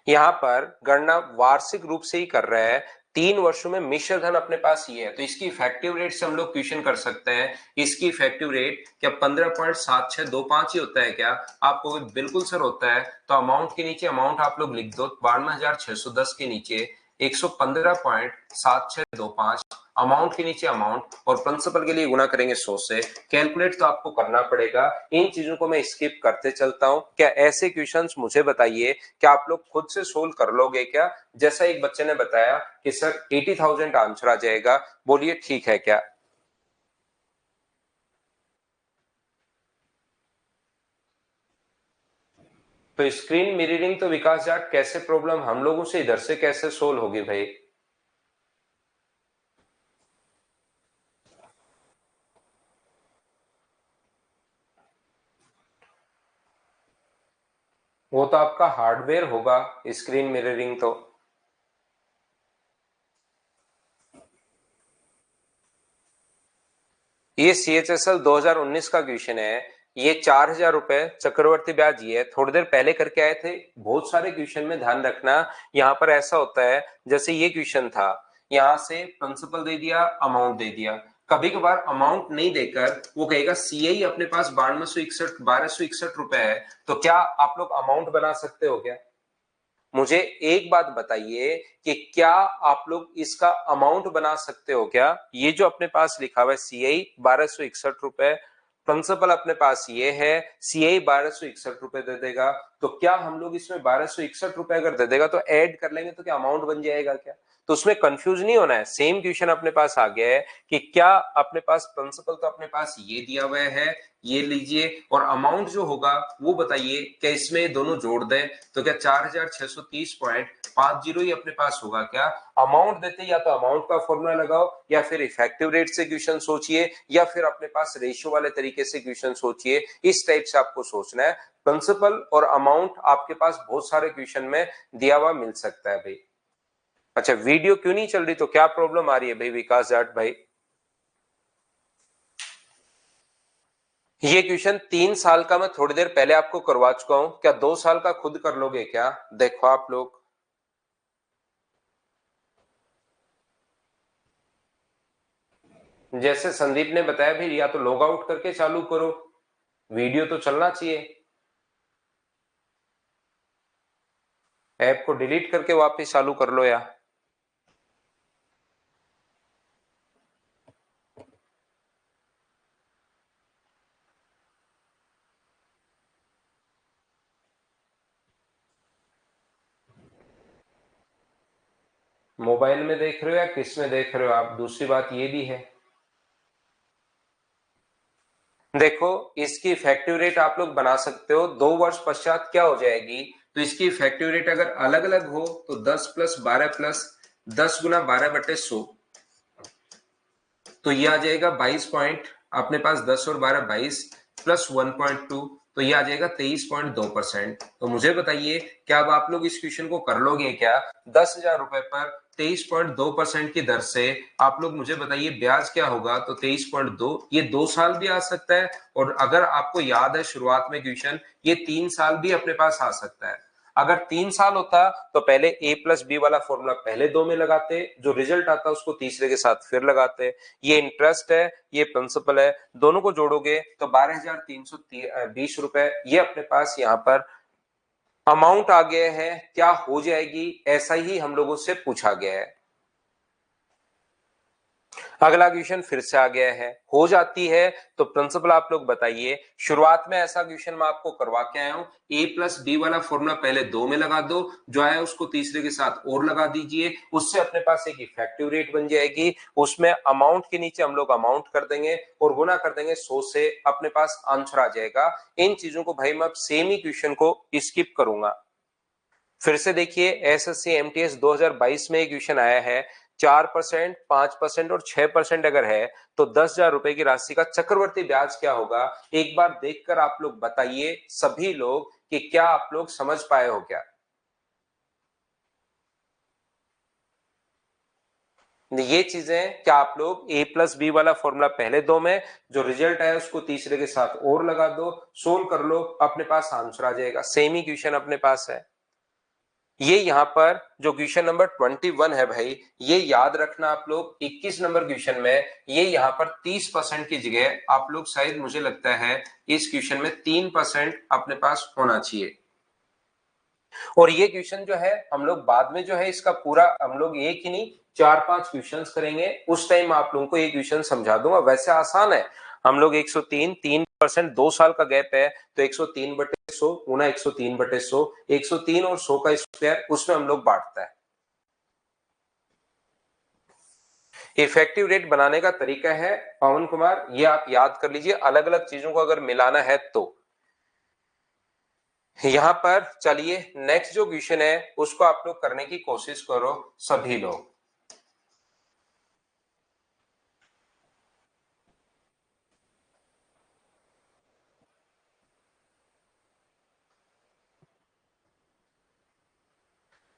यहां पर गणना वार्षिक रूप से ही कर रहा है। 3 वर्षों में मिश्र धन अपने पास ये है तो इसकी इफेक्टिव रेट से हम लोग क्वेश्चन कर सकते हैं। इसकी इफेक्टिव रेट क्या 15.7625 ही होता है क्या। आपको बिल्कुल सर होता है। तो अमाउंट के नीचे अमाउंट आप लोग लिख दो 92,610 के नीचे 115.7625, अमाउंट के नीचे अमाउंट और प्रिंसिपल के लिए गुना करेंगे 100 से। कैलकुलेट तो आपको करना पड़ेगा, इन चीजों को मैं स्किप करते चलता हूं। क्या ऐसे क्वेश्चंस मुझे बताइए, क्या आप लोग खुद से सोल्व कर लोगे क्या? जैसा एक बच्चे ने बताया कि सर 80,000 आंसर आ जाएगा, बोलिए ठीक है क्या? तो स्क्रीन मिररिंग तो विकास जाट कैसे प्रॉब्लम हम लोगों से इधर से कैसे सोल्व होगी भाई? वो तो आपका हार्डवेयर होगा स्क्रीन मिररिंग तो। ये CHSL 2019 का क्वेश्चन है। ये 4,000 रुपए चक्रवर्ती ब्याज ये है, थोड़ी देर पहले करके आए थे। बहुत सारे क्वेश्चन में ध्यान रखना, यहाँ पर ऐसा होता है जैसे ये क्वेश्चन था, यहाँ से प्रिंसिपल दे दिया, अमाउंट दे दिया। कभी कभार अमाउंट नहीं देकर वो कहेगा CI अपने पास 1261 रुपए है, तो क्या आप लोग अमाउंट बना सकते हो क्या? मुझे एक बात बताइए कि क्या आप लोग इसका अमाउंट बना सकते हो क्या? ये जो अपने पास लिखा हुआ है CI 1261 रुपए, प्रिंसिपल अपने पास ये है, CI 1261 रुपए दे देगा, तो क्या हम लोग इसमें 1261 रुपए अगर दे देगा तो ऐड कर लेंगे तो क्या अमाउंट बन जाएगा क्या? तो उसमें कंफ्यूज नहीं होना है। सेम क्वेश्चन अपने पास आ गया है कि क्या अपने पास प्रिंसिपल तो अपने पास ये दिया हुआ है, ये लीजिए, और अमाउंट जो होगा वो बताइए, क्या इसमें दोनों जोड़ दें तो क्या 4,630.50 ही अपने पास होगा क्या? अमाउंट देते या तो अमाउंट का फॉर्मूला लगाओ, या फिर इफेक्टिव रेट से क्वेश्चन सोचिए, या फिर अपने पास रेशियो वाले तरीके से क्वेश्चन सोचिए। इस टाइप से आपको सोचना है। प्रिंसिपल और अमाउंट आपके पास बहुत सारे क्वेश्चन में दिया हुआ मिल सकता है भाई। अच्छा, वीडियो क्यों नहीं चल रही, तो क्या प्रॉब्लम आ रही है भाई विकास जाट भाई? ये क्वेश्चन 3 साल का मैं थोड़ी देर पहले आपको करवा चुका हूं, क्या 2 साल का खुद कर लोगे क्या? देखो आप लोग, जैसे संदीप ने बताया भी, या तो लॉग आउट करके चालू करो, वीडियो तो चलना चाहिए। ऐप को डिलीट करके वापस चालू कर लो या मोबाइल में देख रहे हो या किस में देख रहे हो आप? दूसरी बात ये भी है, देखो इसकी इफेक्टिव रेट आप लोग बना सकते हो 2 वर्ष पश्चात क्या हो जाएगी। तो इसकी इफेक्टिव रेट अगर अलग अलग हो तो 10 प्लस 12 प्लस 10 गुना 12/100, तो ये आ जाएगा 22 अपने पास 10 और 12 22 प्लस 1.2, तो ये आ जाएगा 23.2%। तो मुझे बताइए, क्या अब आप लोग इस क्वेश्चन को कर लोगे क्या? 10,000 रुपए पर 23.2% की दर से आप लोग मुझे बताइए ब्याज क्या होगा? तो 23.2, ये 2 साल भी आ सकता है, और अगर आपको याद है शुरुआत में क्वेश्चन, ये 3 साल भी अपने पास आ सकता है। अगर 3 साल होता तो पहले ए प्लस बी वाला फॉर्मूला पहले 2 में लगाते, जो रिजल्ट आता उसको तीसरे के साथ फिर लगाते। ये इंटरेस्ट है, ये प्रिंसिपल है, दोनों को जोड़ोगे तो 12,320 रुपए ये अपने पास यहाँ पर अमाउंट आ गया है। क्या हो जाएगी? ऐसा ही हम लोगों से पूछा गया है। अगला क्वेश्चन फिर से आ गया है, हो जाती है तो प्रिंसिपल आप लोग बताइए। शुरुआत में ऐसा क्वेश्चन मैं आपको करवा के आया हूं, ए प्लस बी वाला फॉर्मूला पहले 2 में लगा दो, जो है उसको तीसरे के साथ और लगा दीजिए, उससे अपने पास एक इफेक्टिव रेट बन जाएगी। उसमें अमाउंट के नीचे हम लोग अमाउंट कर देंगे और गुना कर देंगे 100 से, अपने पास आंसर आ जाएगा। इन चीजों को भाई मैं अब सेम ही क्वेश्चन को स्किप करूंगा। फिर से देखिए, SSC MTS 2022 में एक क्वेश्चन आया है, 4%, 5% और 6% अगर है तो 10,000 रुपए की राशि का चक्रवर्ती ब्याज क्या होगा? एक बार देखकर आप लोग बताइए सभी लोग कि क्या आप लोग समझ पाए हो क्या? ये चीजें क्या आप लोग ए प्लस बी वाला फॉर्मूला पहले 2 में, जो रिजल्ट है उसको तीसरे के साथ और लगा दो, सोल्व कर लो, अपने पास आंसर आ जाएगा। सेम ही क्वेश्चन अपने पास है। ये यहाँ पर जो क्वेश्चन नंबर 21 है भाई, ये याद रखना आप लोग। 21 नंबर क्वेश्चन में ये यहाँ पर 30% की जगह आप लोग शायद, मुझे लगता है इस क्वेश्चन में 3% अपने पास होना चाहिए। और ये क्वेश्चन जो है हम लोग बाद में जो है इसका पूरा हम लोग एक ही नहीं 4-5 क्वेश्चन करेंगे, उस टाइम आप लोगों को ये क्वेश्चन समझा दूंगा। वैसे आसान है, हम लोग 103 3% 2 साल का गैप है तो 103/100 गुना 103/100, 103 और 100 का स्क्वायर उसमें हम लोग बांटता है। इफेक्टिव रेट बनाने का तरीका है पवन कुमार, ये आप याद कर लीजिए, अलग अलग चीजों को अगर मिलाना है तो। यहां पर चलिए नेक्स्ट जो क्वेश्चन है उसको आप लोग करने की कोशिश करो सभी लोग।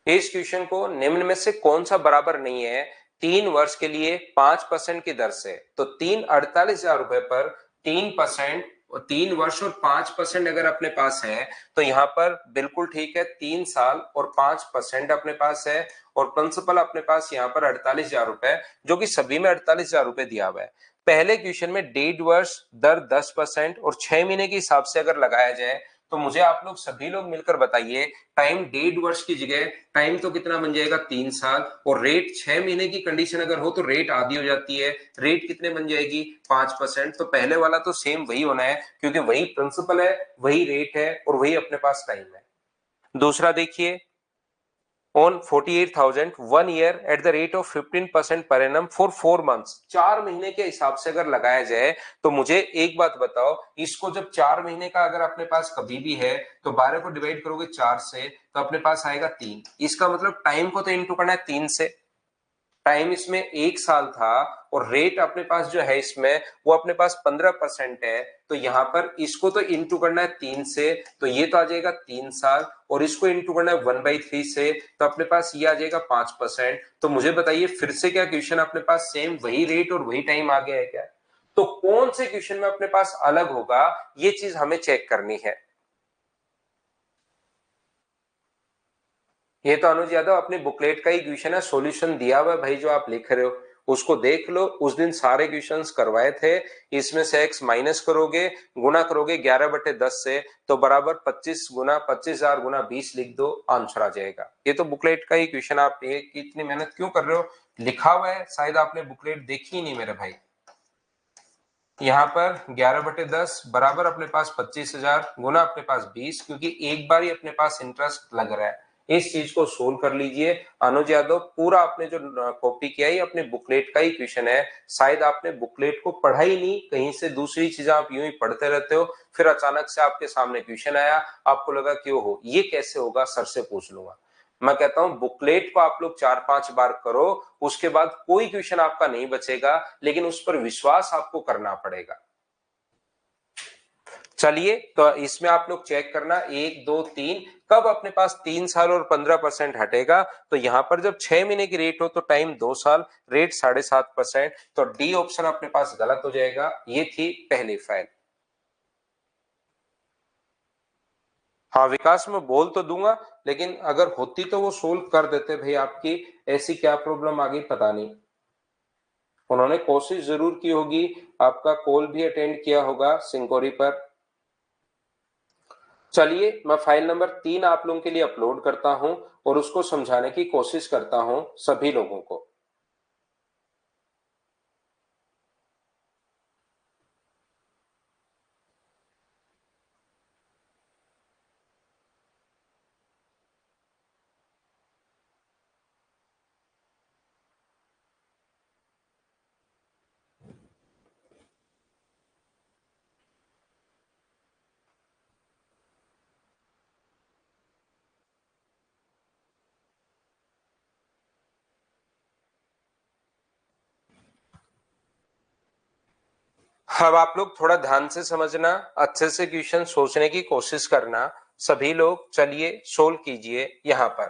इस क्वेश्चन को निम्न में से कौन सा बराबर नहीं है 3 वर्ष के लिए 5% की दर से, तो 3 48,000 रुपए पर 3%, 3 वर्ष और 5% अगर अपने पास है तो यहाँ पर बिल्कुल ठीक है, 3 साल और 5% अपने पास है और प्रिंसिपल अपने पास यहाँ पर 48,000 रुपए, जो कि सभी में 48,000 रुपए दिया हुआ है। पहले क्वेश्चन में 1.5 वर्ष दर 10% और 6 महीने के हिसाब से अगर लगाया जाए तो मुझे आप लोग सभी लोग मिलकर बताइए, टाइम 1.5 वर्ष की जगह टाइम तो कितना बन जाएगा 3 साल, और रेट 6 महीने की कंडीशन अगर हो तो रेट आधी हो जाती है, रेट कितने बन जाएगी 5%। तो पहले वाला तो सेम वही होना है क्योंकि वही प्रिंसिपल है, वही रेट है और वही अपने पास टाइम है। दूसरा देखिए, on 48,000 1 year at the rate of 15% per annum for 4 months, 4 महीने के हिसाब से अगर लगाया जाए तो मुझे एक बात बताओ, इसको जब 4 महीने का अगर अपने पास कभी भी है तो 12 को डिवाइड करोगे 4 से तो अपने पास आएगा 3, इसका मतलब टाइम को तो इंटू करना है 3 से। टाइम इसमें 1 साल था और रेट अपने पास जो है इसमें वो अपने पास 15% है, तो यहां पर इसको तो इंटू करना है 3 से, तो ये तो आ जाएगा 3 साल, और इसको इंटू करना है 1/3 से, तो अपने पास ये आ जाएगा 5%। तो मुझे बताइए फिर से क्या क्वेश्चन अपने पास सेम वही रेट और वही टाइम आ गया है क्या? तो कौन से क्वेश्चन में अपने पास अलग होगा, ये चीज हमें चेक करनी है। ये तो अनुज यादव अपने बुकलेट का ही क्वेश्चन है, सॉल्यूशन दिया हुआ है भाई जो आप लिख रहे हो, उसको देख लो, उस दिन सारे क्वेश्चंस करवाए थे। इसमें से x माइनस करोगे, गुना करोगे 11/10 से, तो बराबर 25 गुना 25,000 गुना 20 लिख दो, आंसर आ जाएगा। ये तो बुकलेट का ही क्वेश्चन, आप ये इतनी मेहनत क्यों कर रहे हो, लिखा हुआ है, शायद आपने बुकलेट देखी ही नहीं मेरे भाई। यहाँ पर 11/10 बराबर अपने पास 25,000 गुना अपने पास 20, क्योंकि एक बार ही अपने पास इंटरेस्ट लग रहा है। इस चीज को सोल्व कर लीजिए अनुज यादव, पूरा आपने जो कॉपी किया है अपने बुकलेट का ही क्वेश्चन है, शायद आपने बुकलेट को पढ़ा ही नहीं, कहीं से दूसरी चीज आप यूं ही पढ़ते रहते हो, फिर अचानक से आपके सामने क्वेश्चन आया, आपको लगा क्यों हो, ये कैसे होगा, सर से पूछ लूंगा। मैं कहता हूं बुकलेट को आप लोग 4-5 बार करो, उसके बाद कोई क्वेश्चन आपका नहीं बचेगा, लेकिन उस पर विश्वास आपको करना पड़ेगा। चलिए तो इसमें आप लोग चेक करना 1 2 3, कब अपने पास 3 साल और 15% हटेगा, तो यहां पर जब 6 महीने की रेट हो तो टाइम 2 साल, रेट 7.5%, तो डी ऑप्शन अपने पास गलत हो जाएगा। ये थी पहली फाइल। हाँ विकास मैं बोल तो दूंगा, लेकिन अगर होती तो वो सोल्व कर देते भाई, आपकी ऐसी क्या प्रॉब्लम आ गई पता नहीं। उन्होंने कोशिश जरूर की होगी, आपका कॉल भी अटेंड किया होगा सिंकोरी पर। चलिए मैं फाइल नंबर 3 आप लोगों के लिए अपलोड करता हूं और उसको समझाने की कोशिश करता हूं सभी लोगों को। अब आप लोग थोड़ा ध्यान से समझना, अच्छे से क्वेश्चन सोचने की कोशिश करना सभी लोग। चलिए सोल्व कीजिए यहां पर।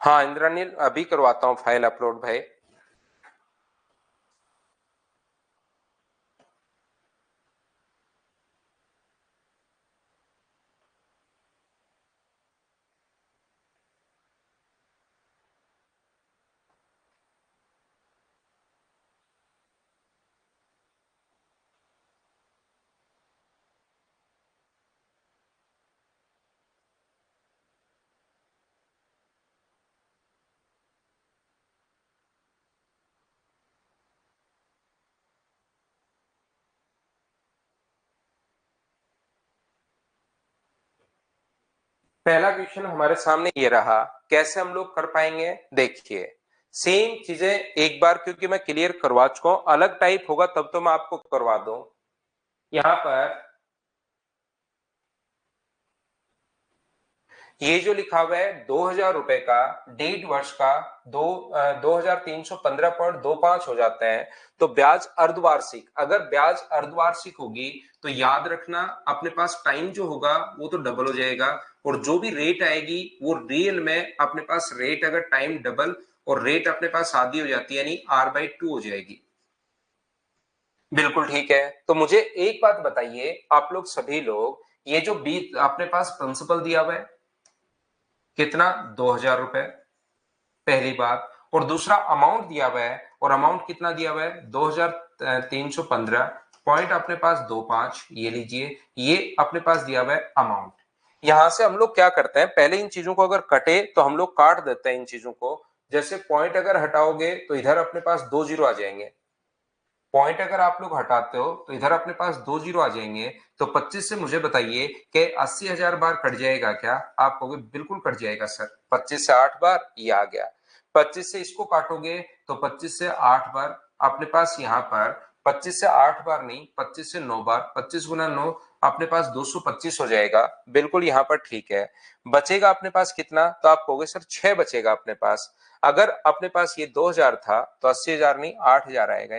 हाँ इंद्रनील अभी करवाता हूं फाइल अपलोड भाई। पहला क्वेश्चन हमारे सामने ये रहा, कैसे हम लोग कर पाएंगे? देखिए, सेम चीजें एक बार क्योंकि मैं क्लियर करवा चुका हूं, अलग टाइप होगा तब तो मैं आपको करवा दूं। यहां पर ये जो लिखा हुआ है 2,000 रुपए का, 1.5 वर्ष का 2,315.25 हो जाता है। तो ब्याज अर्धवार्षिक, अगर ब्याज अर्धवार्षिक होगी तो याद रखना अपने पास टाइम जो होगा वो तो डबल हो जाएगा, और जो भी रेट आएगी वो रियल में अपने पास रेट, अगर टाइम डबल और रेट अपने पास आधी हो जाती है, यानी R/2 हो जाएगी। बिल्कुल ठीक है। तो मुझे एक बात बताइए आप लोग सभी लोग, ये जो बी अपने पास प्रिंसिपल दिया हुआ है कितना? 2,000 रुपए, पहली बात। और दूसरा अमाउंट दिया हुआ है, और अमाउंट कितना दिया हुआ है? 2,315 पॉइंट अपने पास 25, ये लीजिए, ये अपने पास दिया हुआ है अमाउंट। यहां से हम लोग क्या करते हैं, पहले इन चीजों को अगर कटे तो हम लोग काट देते हैं इन चीजों को। जैसे पॉइंट अगर हटाओगे तो इधर अपने पास 2 जीरो आ जाएंगे, पॉइंट अगर आप लोग हटाते हो तो इधर अपने पास 2 जीरो आ जाएंगे। तो 25 से मुझे बताइए कि 80,000 बार कट जाएगा क्या? आप कहोगे बिल्कुल कट जाएगा सर, 25 से 8 बार ये आ गया। 25 से इसको काटोगे तो 25 से 8 बार अपने पास यहाँ पर, 25 से 8 बार नहीं, 25 से 9 बार, 25 गुना 9 अपने पास 225 हो जाएगा। बिल्कुल यहाँ पर ठीक है। बचेगा अपने पास कितना? तो आप कहोगे सर 6 बचेगा अपने पास। अगर अपने पास ये 2,000 था तो 80,000 नहीं 8,000 आएगा।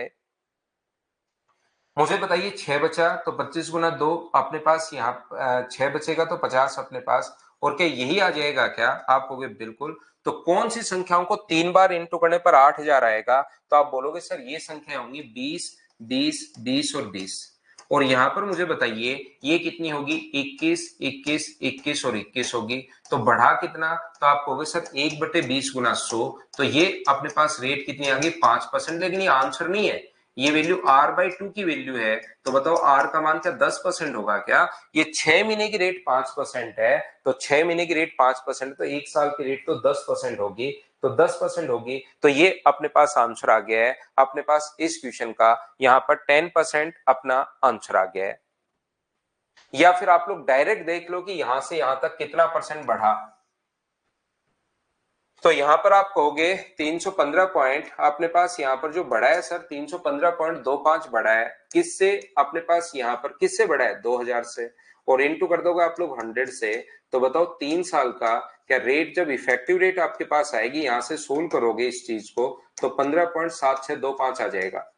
मुझे बताइए 6 बचा तो 25 गुना 2 अपने पास, यहाँ 6 बचेगा तो 50 अपने पास। और क्या यही आ जाएगा क्या? आप कहोगे बिल्कुल। तो कौन सी संख्याओं को 3 बार इंटू करने पर 8,000 आएगा? तो आप बोलोगे सर ये संख्या होंगी 20, 20, 20 और 20। और यहां पर मुझे बताइए ये कितनी होगी? 21, 21, 21 और 21 होगी। तो बढ़ा कितना? तो आप कहोगे सर 1/20 गुना 100। तो ये अपने पास रेट कितनी आ गई? 5%। लेकिन ये आंसर नहीं है, ये वैल्यू R/2 की वैल्यू है। तो बताओ R का मान क्या 10% होगा क्या? ये 6 महीने की रेट 5% है, तो 6 महीने की रेट 5%, तो 1 साल की रेट तो 10% होगी। तो 10% होगी, तो ये अपने पास आंसर आ गया है अपने पास इस क्वेश्चन का। यहाँ पर 10% अपना आंसर आ गया है। या फिर आप लोग डायरेक्ट देख लो कि यहां से यहां तक कितना परसेंट बढ़ा। तो यहां पर आप कहोगे 315 पॉइंट अपने पास यहाँ पर जो बढ़ा है सर 315.25 बढ़ा है। किससे? अपने पास यहाँ पर किससे बढ़ा है? 2,000 से। और इनटू कर दोगे आप लोग 100 से। तो बताओ 3 साल का क्या रेट, जब इफेक्टिव रेट आपके पास आएगी, यहां से सोल्व करोगे इस चीज को, तो 15.7625 आ जाएगा।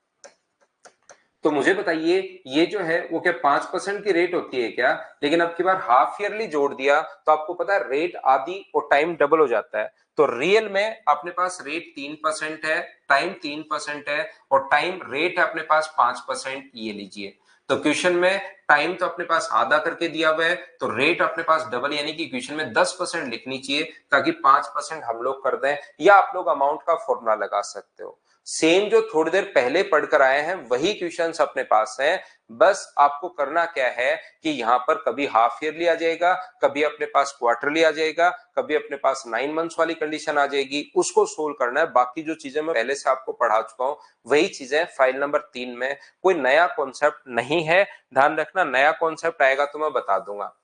तो मुझे बताइए ये जो है वो क्या 5% की रेट होती है क्या? लेकिन अब की बार हाफ ईयरली जोड़ दिया तो आपको पता है रेट आधी और टाइम डबल हो जाता है। तो रियल में अपने पास रेट 3% है, टाइम 3% है, और टाइम रेट है अपने पास 5%। ये लीजिए, तो क्वेश्चन में टाइम तो अपने पास आधा करके दिया हुआ है, तो रेट अपने पास डबल, यानी कि क्वेश्चन में 10% लिखनी चाहिए ताकि 5% हम लोग कर दें। या आप लोग अमाउंट का फॉर्मूला लगा सकते हो। सेम जो थोड़ी देर पहले पढ़कर आए हैं वही क्वेश्चंस अपने पास हैं। बस आपको करना क्या है कि यहां पर कभी हाफ ईयरली आ जाएगा, कभी अपने पास क्वार्टरली आ जाएगा, कभी अपने पास 9 मंथ्स वाली कंडीशन आ जाएगी, उसको सोल्व करना है। बाकी जो चीजें मैं पहले से आपको पढ़ा चुका हूं वही चीजें फाइल नंबर 3 में, कोई नया कॉन्सेप्ट नहीं है। ध्यान रखना, नया कॉन्सेप्ट आएगा तो मैं बता दूंगा।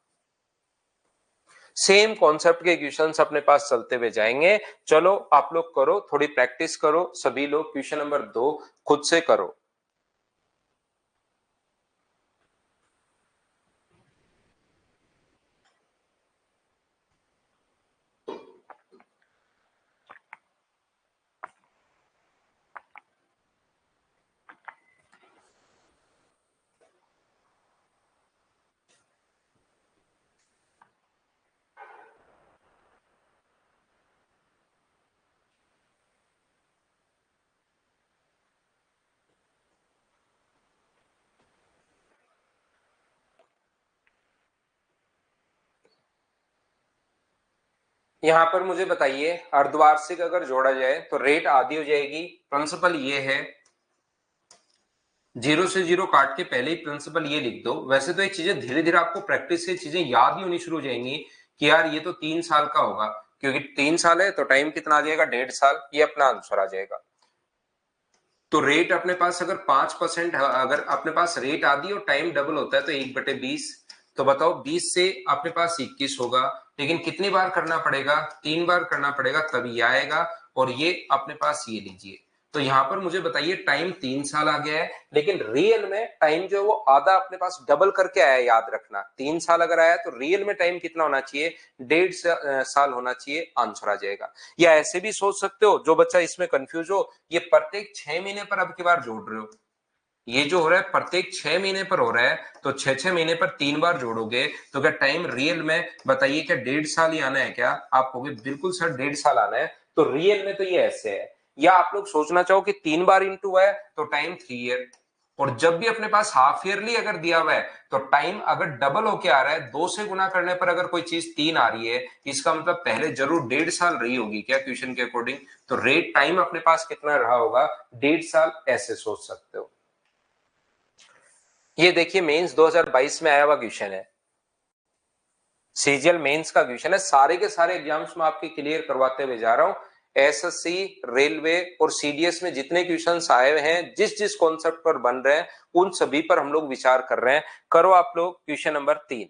सेम कॉन्सेप्ट के क्वेश्चंस अपने पास चलते हुए जाएंगे। चलो आप लोग करो, थोड़ी प्रैक्टिस करो सभी लोग। क्वेश्चन नंबर 2 खुद से करो। यहां पर मुझे बताइए अर्धवार्षिक अगर जोड़ा जाए तो रेट आधी हो जाएगी। प्रिंसिपल ये है, जीरो से जीरो काट के पहले ही प्रिंसिपल ये लिख दो। वैसे तो ये चीजें धीरे धीरे आपको प्रैक्टिस से चीजें याद ही होनी शुरू हो जाएंगी कि यार ये तो 3 साल का होगा, क्योंकि 3 साल है तो टाइम कितना आ जाएगा? 1.5 साल। ये अपना आंसर आ जाएगा। तो रेट अपने पास अगर 5%, अगर अपने पास रेट आधी और टाइम डबल होता है तो 1/20। तो बताओ 20 से अपने पास 21 होगा, लेकिन कितनी बार करना पड़ेगा? 3 बार करना पड़ेगा तभी आएगा। और ये अपने पास ये लीजिए, तो यहां पर मुझे बताइए टाइम 3 साल आ गया है, लेकिन रियल में टाइम जो है वो आधा अपने पास डबल करके आया है। याद रखना 3 साल अगर आया तो रियल में टाइम कितना होना चाहिए? 1.5 साल होना चाहिए, आंसर आ जाएगा। या ऐसे भी सोच सकते हो, जो बच्चा इसमें कंफ्यूज हो, ये प्रत्येक 6 महीने पर अब की बार जोड़ रहे हो। ये जो हो रहा है प्रत्येक 6 महीने पर हो रहा है, तो 6 6 महीने पर 3 बार जोड़ोगे तो क्या टाइम रियल में बताइए क्या 1.5 साल ही आना है क्या? आप कहोगे बिल्कुल सर 1.5 साल आना है, तो रियल में तो ये ऐसे है। या आप लोग सोचना चाहो कि 3 बार इंटू है तो टाइम 3 ईयर। और जब भी अपने पास हाफ ईयरली अगर दिया हुआ है तो टाइम अगर डबल होके आ रहा है, 2 से गुना करने पर अगर कोई चीज 3 आ रही है, इसका मतलब पहले जरूर 1.5 साल रही होगी क्या क्वेश्चन के अकॉर्डिंग? तो रेट टाइम अपने पास कितना रहा होगा? 1.5 साल, ऐसे सोच सकते हो। ये देखिए मेंस 2022 में आया हुआ क्वेश्चन है, सीजीएल मेंस का क्वेश्चन है। सारे के सारे एग्जाम्स में आपके क्लियर करवाते हुए जा रहा हूं। एसएससी, रेलवे और सीडीएस में जितने क्वेश्चंस आए हुए हैं, जिस जिस कॉन्सेप्ट पर बन रहे हैं, उन सभी पर हम लोग विचार कर रहे हैं। करो आप लोग क्वेश्चन नंबर 3।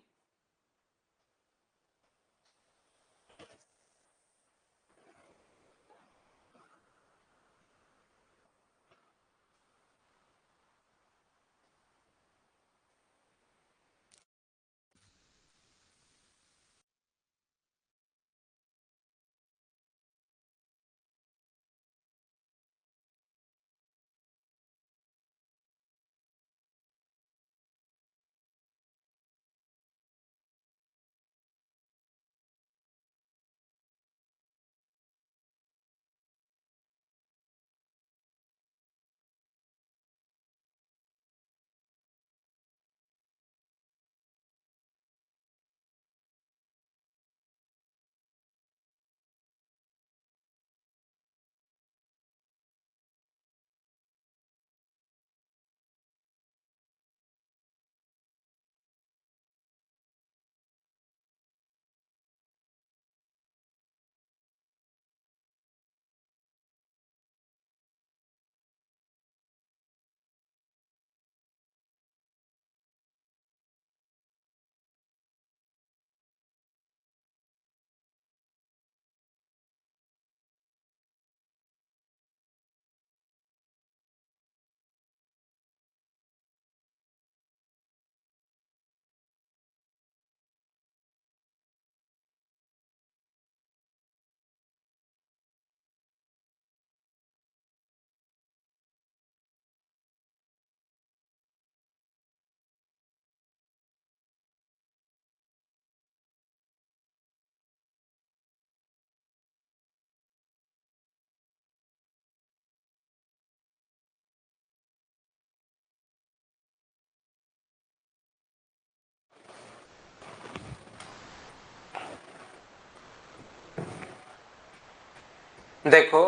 देखो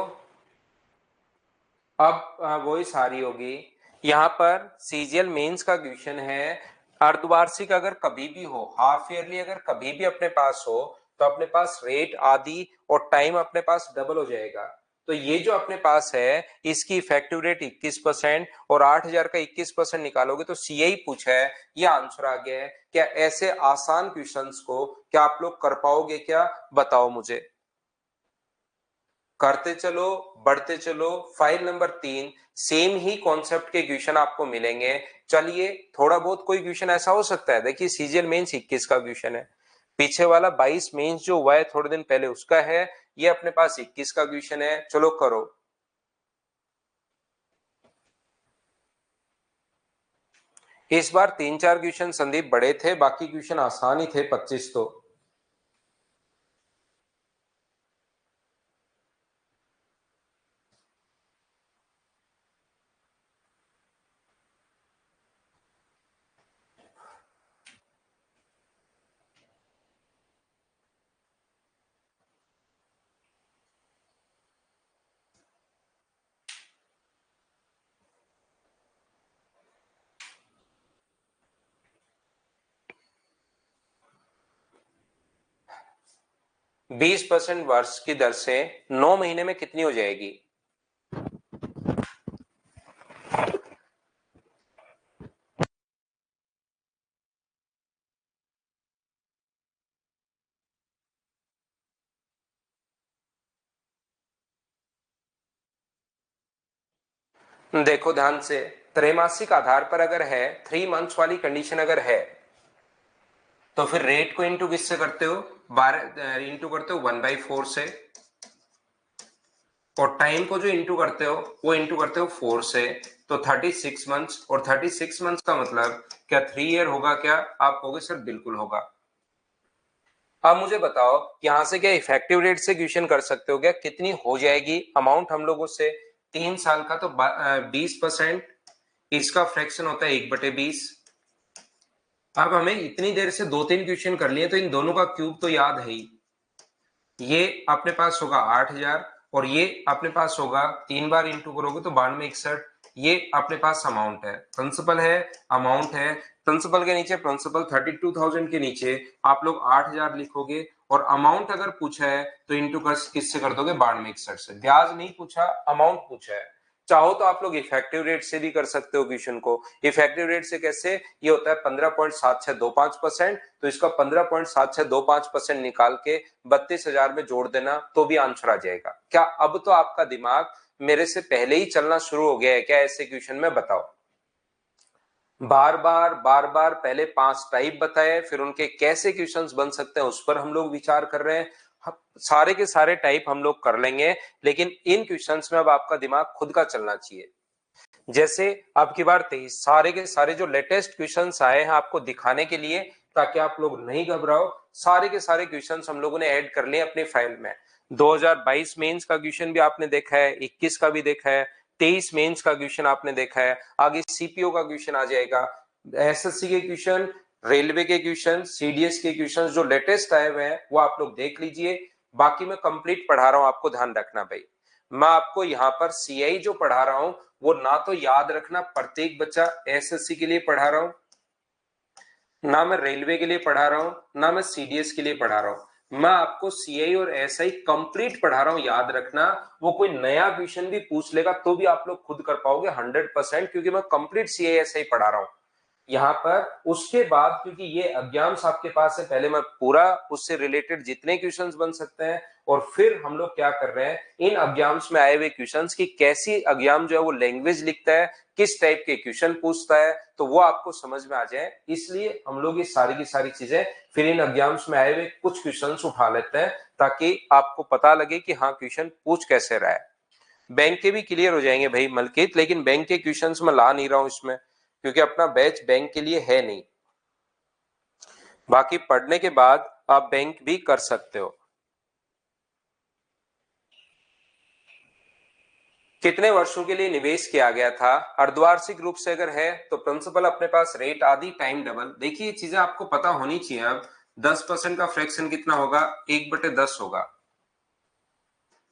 अब वही सारी होगी। यहाँ पर सीजीएल मेंस का क्वेश्चन है, अर्धवार्षिक अगर कभी भी हो, हाफ ईयरली अगर कभी भी अपने पास हो, तो अपने पास रेट आदि और टाइम अपने पास डबल हो जाएगा। तो ये जो अपने पास है, इसकी इफेक्टिव रेट 21% और 8,000 का 21% निकालोगे तो सीए ही पूछा है, ये आंसर आ गया है। क्या ऐसे आसान क्वेश्चंस को क्या आप लोग कर पाओगे क्या? बताओ मुझे। करते चलो, बढ़ते चलो। फाइल नंबर 3, सेम ही कॉन्सेप्ट के क्वेश्चन आपको मिलेंगे। चलिए, थोड़ा बहुत कोई क्वेश्चन ऐसा हो सकता है, देखिए सीजीएल मेंस 21 का क्वेश्चन है, पीछे वाला 22 मेंस जो हुआ है थोड़े दिन पहले उसका है, ये अपने पास 21 का क्वेश्चन है। चलो करो। इस बार 3 4 क्वेश्चन संदीप बड़े थे, बाकी क्वेश्चन आसान ही थे, 25 तो। 20% वर्ष की दर से 9 महीने में कितनी हो जाएगी? देखो ध्यान से, त्रैमासिक आधार पर अगर है, 3 मंथ्स वाली कंडीशन अगर है, तो फिर रेट को इंटू किससे करते हो, 12 इंटू करते हो 1/4 से, और टाइम को जो इंटू करते हो वो इंटू करते हो 4 से, तो 36 मंथ्स। और 36 मंथ्स का मतलब क्या 3 ईयर होगा क्या? आप कहोगे सर बिल्कुल होगा। अब मुझे बताओ, यहां से क्या इफेक्टिव रेट से क्वेश्चन कर सकते हो क्या? कितनी हो जाएगी अमाउंट हम लोगों से? 3 साल का तो 20%, इसका फ्रैक्शन होता है 1/20। अब हमें इतनी देर से 2-3 क्वेश्चन कर लिए, तो इन दोनों का क्यूब तो याद है ही। ये अपने पास होगा 8,000, और ये अपने पास होगा 3 बार इंटू करोगे तो 9261। ये अपने पास अमाउंट है, प्रिंसिपल है, अमाउंट है। प्रिंसिपल के नीचे प्रिंसिपल 32,000 के नीचे आप लोग 8,000 लिखोगे, और अमाउंट अगर पूछा है तो इंटू किससे कर दोगे? 9261 से। ब्याज नहीं पूछा, अमाउंट पूछा है। चाहो तो आप लोग इफेक्टिव रेट से भी कर सकते हो क्वेश्चन को। इफेक्टिव रेट से कैसे? ये होता है 15.7625%, तो इसका 15.7625% निकाल के 32,000 में जोड़ देना, तो भी आंसर आ जाएगा। क्या अब तो आपका दिमाग मेरे से पहले ही चलना शुरू हो गया है क्या ऐसे क्वेश्चन में? बताओ। बार बार पहले 5 टाइप बताए, फिर उनके कैसे क्वेश्चंस बन सकते हैं उस पर हम लोग विचार कर रहे हैं। सारे के सारे टाइप हम लोग कर लेंगे, लेकिन इन क्वेश्चंस में अब आपका दिमाग खुद का चलना चाहिए। जैसे अब की बार 23 सारे के सारे जो लेटेस्ट क्वेश्चंस आए हैं आपको दिखाने के लिए, ताकि आप लोग नहीं घबराओ। सारे के सारे क्वेश्चंस हम लोगों ने ऐड कर लिए अपनी फाइल में। 2022 मेंस का क्वेश्चन भी आपने देखा है, 21 का भी देखा है, 23 मेंस का क्वेश्चन आपने देखा है, आगे सीपीओ का क्वेश्चन आ जाएगा, एसएससी के क्वेश्चन, रेलवे के क्वेश्चन, सीडीएस के क्वेश्चन जो लेटेस्ट आए हुए हैं वो आप लोग देख लीजिए। बाकी मैं कंप्लीट पढ़ा रहा हूं, आपको ध्यान रखना भाई। मैं आपको यहाँ पर सीआई जो पढ़ा रहा हूं वो ना तो याद रखना प्रत्येक बच्चा एसएससी के लिए पढ़ा रहा हूं, ना मैं रेलवे के लिए पढ़ा रहा हूं, ना मैं सीडीएस के लिए पढ़ा रहा हूं। मैं आपको सीआई और एसआई कंप्लीट पढ़ा रहा हूं, याद रखना। वो कोई नया क्वेश्चन भी पूछ लेगा तो भी आप लोग खुद कर पाओगे 100%, क्योंकि मैं कंप्लीट सीआई एसआई पढ़ा रहा हूं यहाँ पर। उसके बाद क्योंकि ये एग्जाम्स आपके पास है, पहले मैं पूरा उससे रिलेटेड जितने क्वेश्चंस बन सकते हैं, और फिर हम लोग क्या कर रहे हैं इन एग्जाम्स में आए हुए क्वेश्चंस की कैसी एग्जाम जो है वो लैंग्वेज लिखता है, किस टाइप के क्वेश्चन पूछता है, तो वो आपको समझ में आ जाए। इसलिए हम लोग ये सारी की सारी चीजें फिर इन एग्जाम्स में आए हुए कुछ क्वेश्चंस उठा लेते हैं, ताकि आपको पता लगे कि हाँ क्वेश्चन पूछ कैसे रहा है। बैंक के भी क्लियर हो जाएंगे भाई मलकित, लेकिन बैंक के क्वेश्चंस मैं ला नहीं रहा हूं इसमें, क्योंकि अपना बैच बैंक के लिए है नहीं। बाकी पढ़ने के बाद आप बैंक भी कर सकते हो। कितने वर्षों के लिए निवेश किया गया था? अर्धवार्षिक रूप से अगर है तो प्रिंसिपल अपने पास रेट आधी टाइम डबल। देखिए चीजें आपको पता होनी चाहिए। अब 10% का फ्रैक्शन कितना होगा? 1/10 होगा।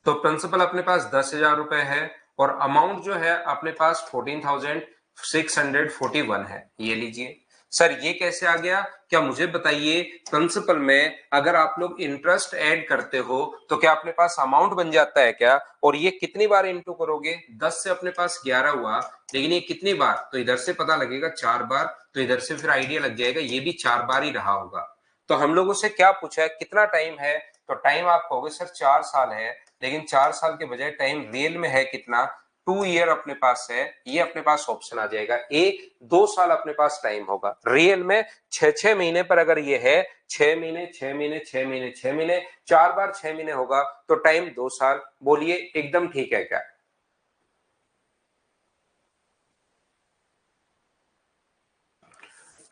तो प्रिंसिपल अपने पास 10,000 रुपए है, और अमाउंट जो है अपने पास 14,641 है। ये लीजिए। सर ये कैसे आ गया? क्या मुझे बताइए, प्रिंसिपल में अगर आप लोग इंटरेस्ट ऐड करते हो तो क्या अपने पास अमाउंट बन जाता है क्या? और ये कितनी बार इंटू करोगे? 10 से अपने पास 11 हुआ, लेकिन ये कितनी बार? तो इधर से पता लगेगा 4 बार, तो इधर से फिर आइडिया लग जाएगा ये भी 4 बार ही रहा होगा। तो हम लोगों से क्या पूछा है, कितना टाइम है? तो टाइम आप कहोगे सर 4 साल है, लेकिन 4 साल के बजाय टाइम रियल में है कितना? 2 ईयर अपने पास है। ये अपने पास ऑप्शन आ जाएगा। 2 साल अपने पास टाइम होगा। रियल में 6-6 महीने पर अगर ये है, 6 महीने 6 महीने 6 महीने 6 महीने, 4 बार 6 महीने होगा, तो टाइम 2 साल। बोलिए एकदम ठीक है क्या?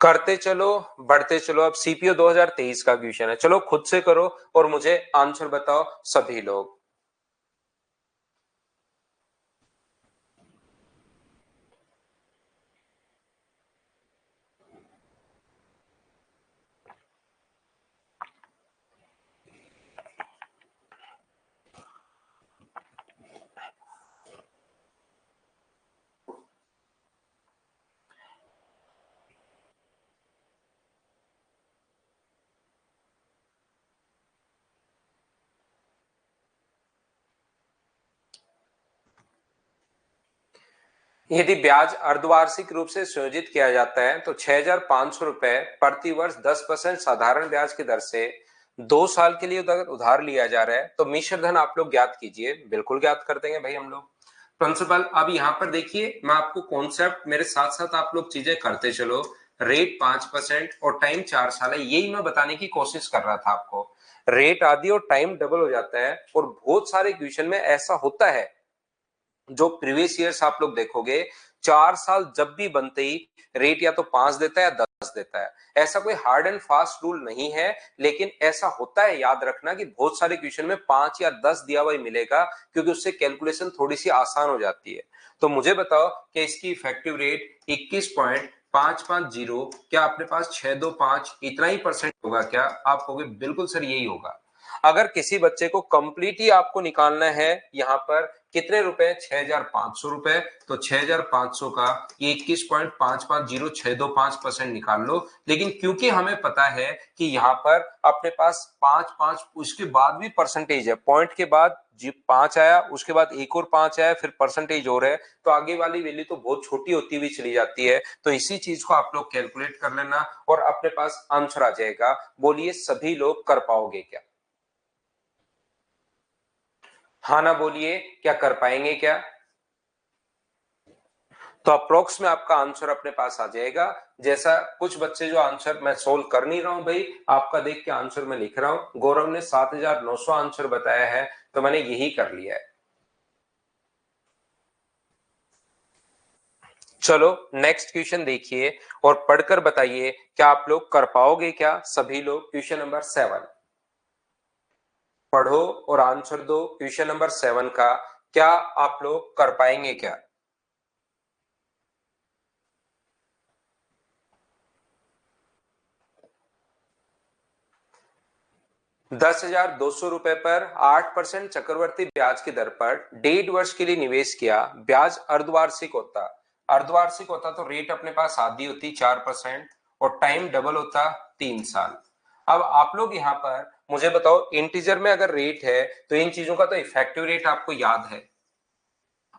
करते चलो, बढ़ते चलो। अब सीपीओ 2023 का क्वेश्चन है, चलो खुद से करो और मुझे आंसर बताओ सभी लोग। यदि ब्याज अर्धवार्षिक रूप से संयोजित किया जाता है तो 6,500 रुपए प्रति वर्ष 10% साधारण ब्याज की दर से 2 साल के लिए अगर उधार लिया जा रहा है, तो मिश्र धन आप लोग ज्ञात कीजिए। बिल्कुल ज्ञात कर देंगे भाई हम लोग। प्रिंसिपल अब यहाँ पर देखिए, मैं आपको कॉन्सेप्ट मेरे साथ साथ आप लोग चीजें करते चलो। रेट 5% और टाइम 4 साल है, यही मैं बताने की कोशिश कर रहा था आपको। रेट आधी और टाइम डबल हो जाता है, और बहुत सारे क्वेश्चन में ऐसा होता है, जो प्रीवियस ईयर्स आप लोग देखोगे 4 साल जब भी बनते ही रेट या तो 5 देता है या 10 देता है। ऐसा कोई हार्ड एंड फास्ट रूल नहीं है, लेकिन ऐसा होता है, याद रखना कि बहुत सारे क्वेश्चन में 5 या 10 दिया हुआ ही मिलेगा, क्योंकि उससे कैलकुलेशन थोड़ी सी आसान हो जाती है। तो मुझे बताओ कि इसकी इफेक्टिव रेट 21.550, क्या अपने पास 625 इतना ही परसेंट होगा क्या? आप कहोगे बिल्कुल सर यही होगा। अगर किसी बच्चे को कंप्लीट ही आपको निकालना है यहाँ पर कितने रुपए, 6,500 रुपए, तो 6,500 का 21.550625% निकाल लो। लेकिन क्योंकि हमें पता है कि यहाँ पर अपने पास 5 उसके बाद भी परसेंटेज है, पॉइंट के बाद 5 आया, उसके बाद एक और 5 आया, फिर परसेंटेज और है, तो आगे वाली वैल्यू तो बहुत छोटी होती हुई चली जाती है। तो इसी चीज को आप लोग कैलकुलेट कर लेना और अपने पास आंसर आ जाएगा। बोलिए सभी लोग कर पाओगे क्या? हाँ ना बोलिए, क्या कर पाएंगे क्या? तो अप्रोक्स में आपका आंसर अपने पास आ जाएगा। जैसा कुछ बच्चे जो आंसर मैं सोल्व कर नहीं रहा हूं भाई, आपका देख के आंसर मैं लिख रहा हूं। गौरव ने 7,900 आंसर बताया है, तो मैंने यही कर लिया है। चलो नेक्स्ट क्वेश्चन देखिए और पढ़कर बताइए क्या आप लोग कर पाओगे क्या सभी लोग। क्वेश्चन नंबर 7 पढ़ो और आंसर दो। क्वेश्चन नंबर 7 का क्या आप लोग कर पाएंगे क्या? 10,200 रुपए पर 8% चक्रवर्ती ब्याज की दर पर 1.5 वर्ष के लिए निवेश किया, ब्याज अर्धवार्षिक होता। अर्धवार्षिक होता तो रेट अपने पास आधी होती 4% और टाइम डबल होता 3 साल। अब आप लोग यहाँ पर मुझे बताओ, इंटीजर में अगर रेट है तो इन चीजों का तो इफेक्टिव रेट आपको याद है।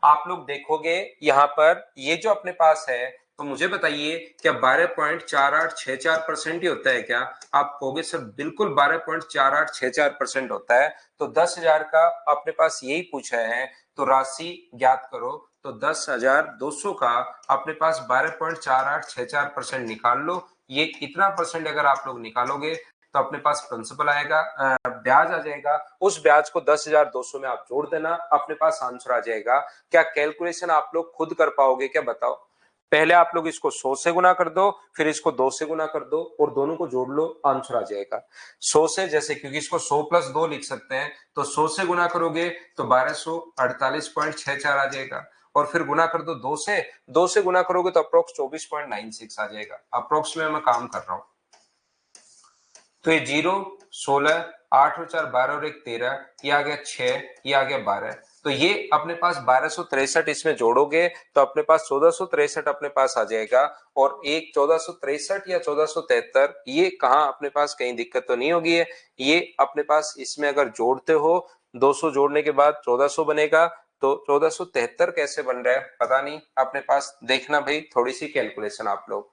आप लोग देखोगे यहाँ पर ये जो अपने पास है, तो मुझे बताइए क्या 12.4864% ही होता है क्या? आप कहोगे सर बिल्कुल 12.4864% होता है। तो 10,000 का अपने पास यही पूछा है, तो राशि ज्ञात करो। तो 10,200 का अपने पास 12.4864% निकाल लो। ये इतना परसेंट अगर आप लोग निकालोगे तो अपने पास प्रिंसिपल आएगा, ब्याज आ जाएगा। उस ब्याज को 10,200 में आप जोड़ देना, अपने पास आंसर आ जाएगा। क्या कैलकुलेशन आप लोग खुद कर पाओगे क्या? बताओ। पहले आप लोग इसको 100 से गुना कर दो, फिर इसको 2 से गुना कर दो और दोनों को जोड़ लो, आंसर आ जाएगा। 100 से, जैसे क्योंकि इसको 100 प्लस 2 लिख सकते हैं, तो 100 से गुना करोगे तो 1248.64 आ जाएगा। और फिर गुना कर दो 2 से गुना करोगे तो अप्रोक्स 24.96 आ जाएगा। अप्रोक्स में मैं काम कर रहा हूं। तो ये 0, 16, 8 और 4 12 और 1 13, ये आ गया 6, ये आ गया 12। तो ये अपने पास 1263 इसमें जोड़ोगे तो अपने पास 1463 अपने पास आ जाएगा। और एक 1463 या 1473, ये कहाँ अपने पास कहीं दिक्कत तो नहीं होगी है। ये अपने पास इसमें अगर जोड़ते हो 200 जोड़ने के बाद 1400 बनेगा। तो 1473 कैसे बन रहा है पता नहीं, अपने पास देखना भाई थोड़ी सी कैलकुलेशन आप लोग।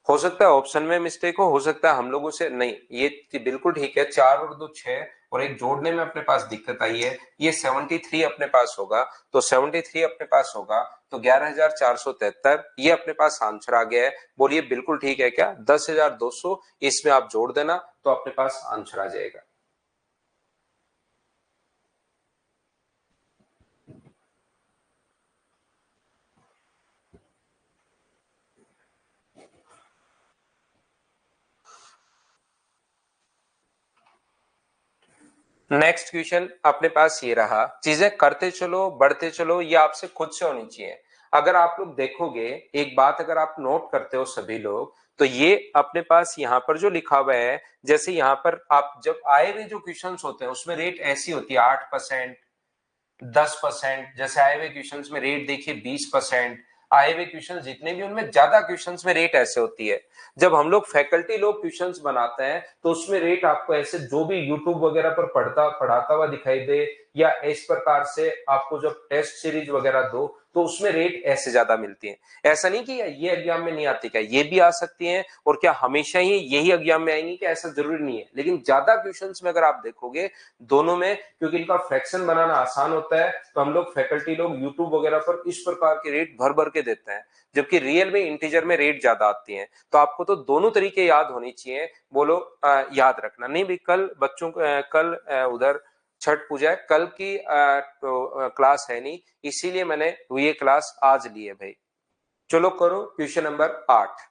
हो सकता है ऑप्शन में मिस्टेक हो सकता है हम लोगों से नहीं, ये बिल्कुल ठीक है। 4 और 2 6 और एक जोड़ने में अपने पास दिक्कत आई है। ये 73 अपने पास होगा, तो 73 अपने पास होगा तो 11,473 ये अपने पास आंसर आ गया है। बोलिए बिल्कुल ठीक है क्या? 10,200 इसमें आप जोड़ देना तो अपने पास आंसर आ जाएगा। नेक्स्ट क्वेश्चन अपने पास ये रहा, चीजें करते चलो बढ़ते चलो, ये आपसे खुद से होनी चाहिए। अगर आप लोग देखोगे, एक बात अगर आप नोट करते हो सभी लोग, तो ये अपने पास यहाँ पर जो लिखा हुआ है, जैसे यहाँ पर आप जब आए हुए जो क्वेश्चंस होते हैं उसमें रेट ऐसी होती है 8%, 10%। जैसे आए हुए क्वेश्चन में रेट देखिए 20%। आए हुए क्वेश्चन जितने भी उनमें ज्यादा क्वेश्चन में रेट ऐसे होती है। जब हम लोग फैकल्टी लोग क्वेश्चन बनाते हैं तो उसमें रेट आपको ऐसे जो भी यूट्यूब वगैरह पर पढ़ाता हुआ दिखाई दे, या इस प्रकार से आपको जब टेस्ट सीरीज वगैरह दो तो उसमें रेट ऐसे ज्यादा मिलती है। ऐसा नहीं कि ये एग्जाम में नहीं आती, क्या ये भी आ सकती हैं, और क्या हमेशा ही यही एग्जाम में आएंगी, क्या ऐसा जरूरी नहीं है। लेकिन ज्यादा क्वेश्चंस में अगर आप देखोगे दोनों में, क्योंकि इनका फ्रैक्शन बनाना आसान होता है, तो हम लोग फैकल्टी लोग यूट्यूब वगैरह पर इस प्रकार के रेट भर भर के देते हैं, जबकि रियल में इंटीजर में रेट ज्यादा आती हैं। तो आपको तो दोनों तरीके याद होनी चाहिए। बोलो याद रखना नहीं भी, कल बच्चों को कल उधर छठ पूजा है, कल की तो क्लास है नहीं, इसीलिए मैंने ये क्लास आज ली है भाई। चलो करो क्वेश्चन नंबर 8।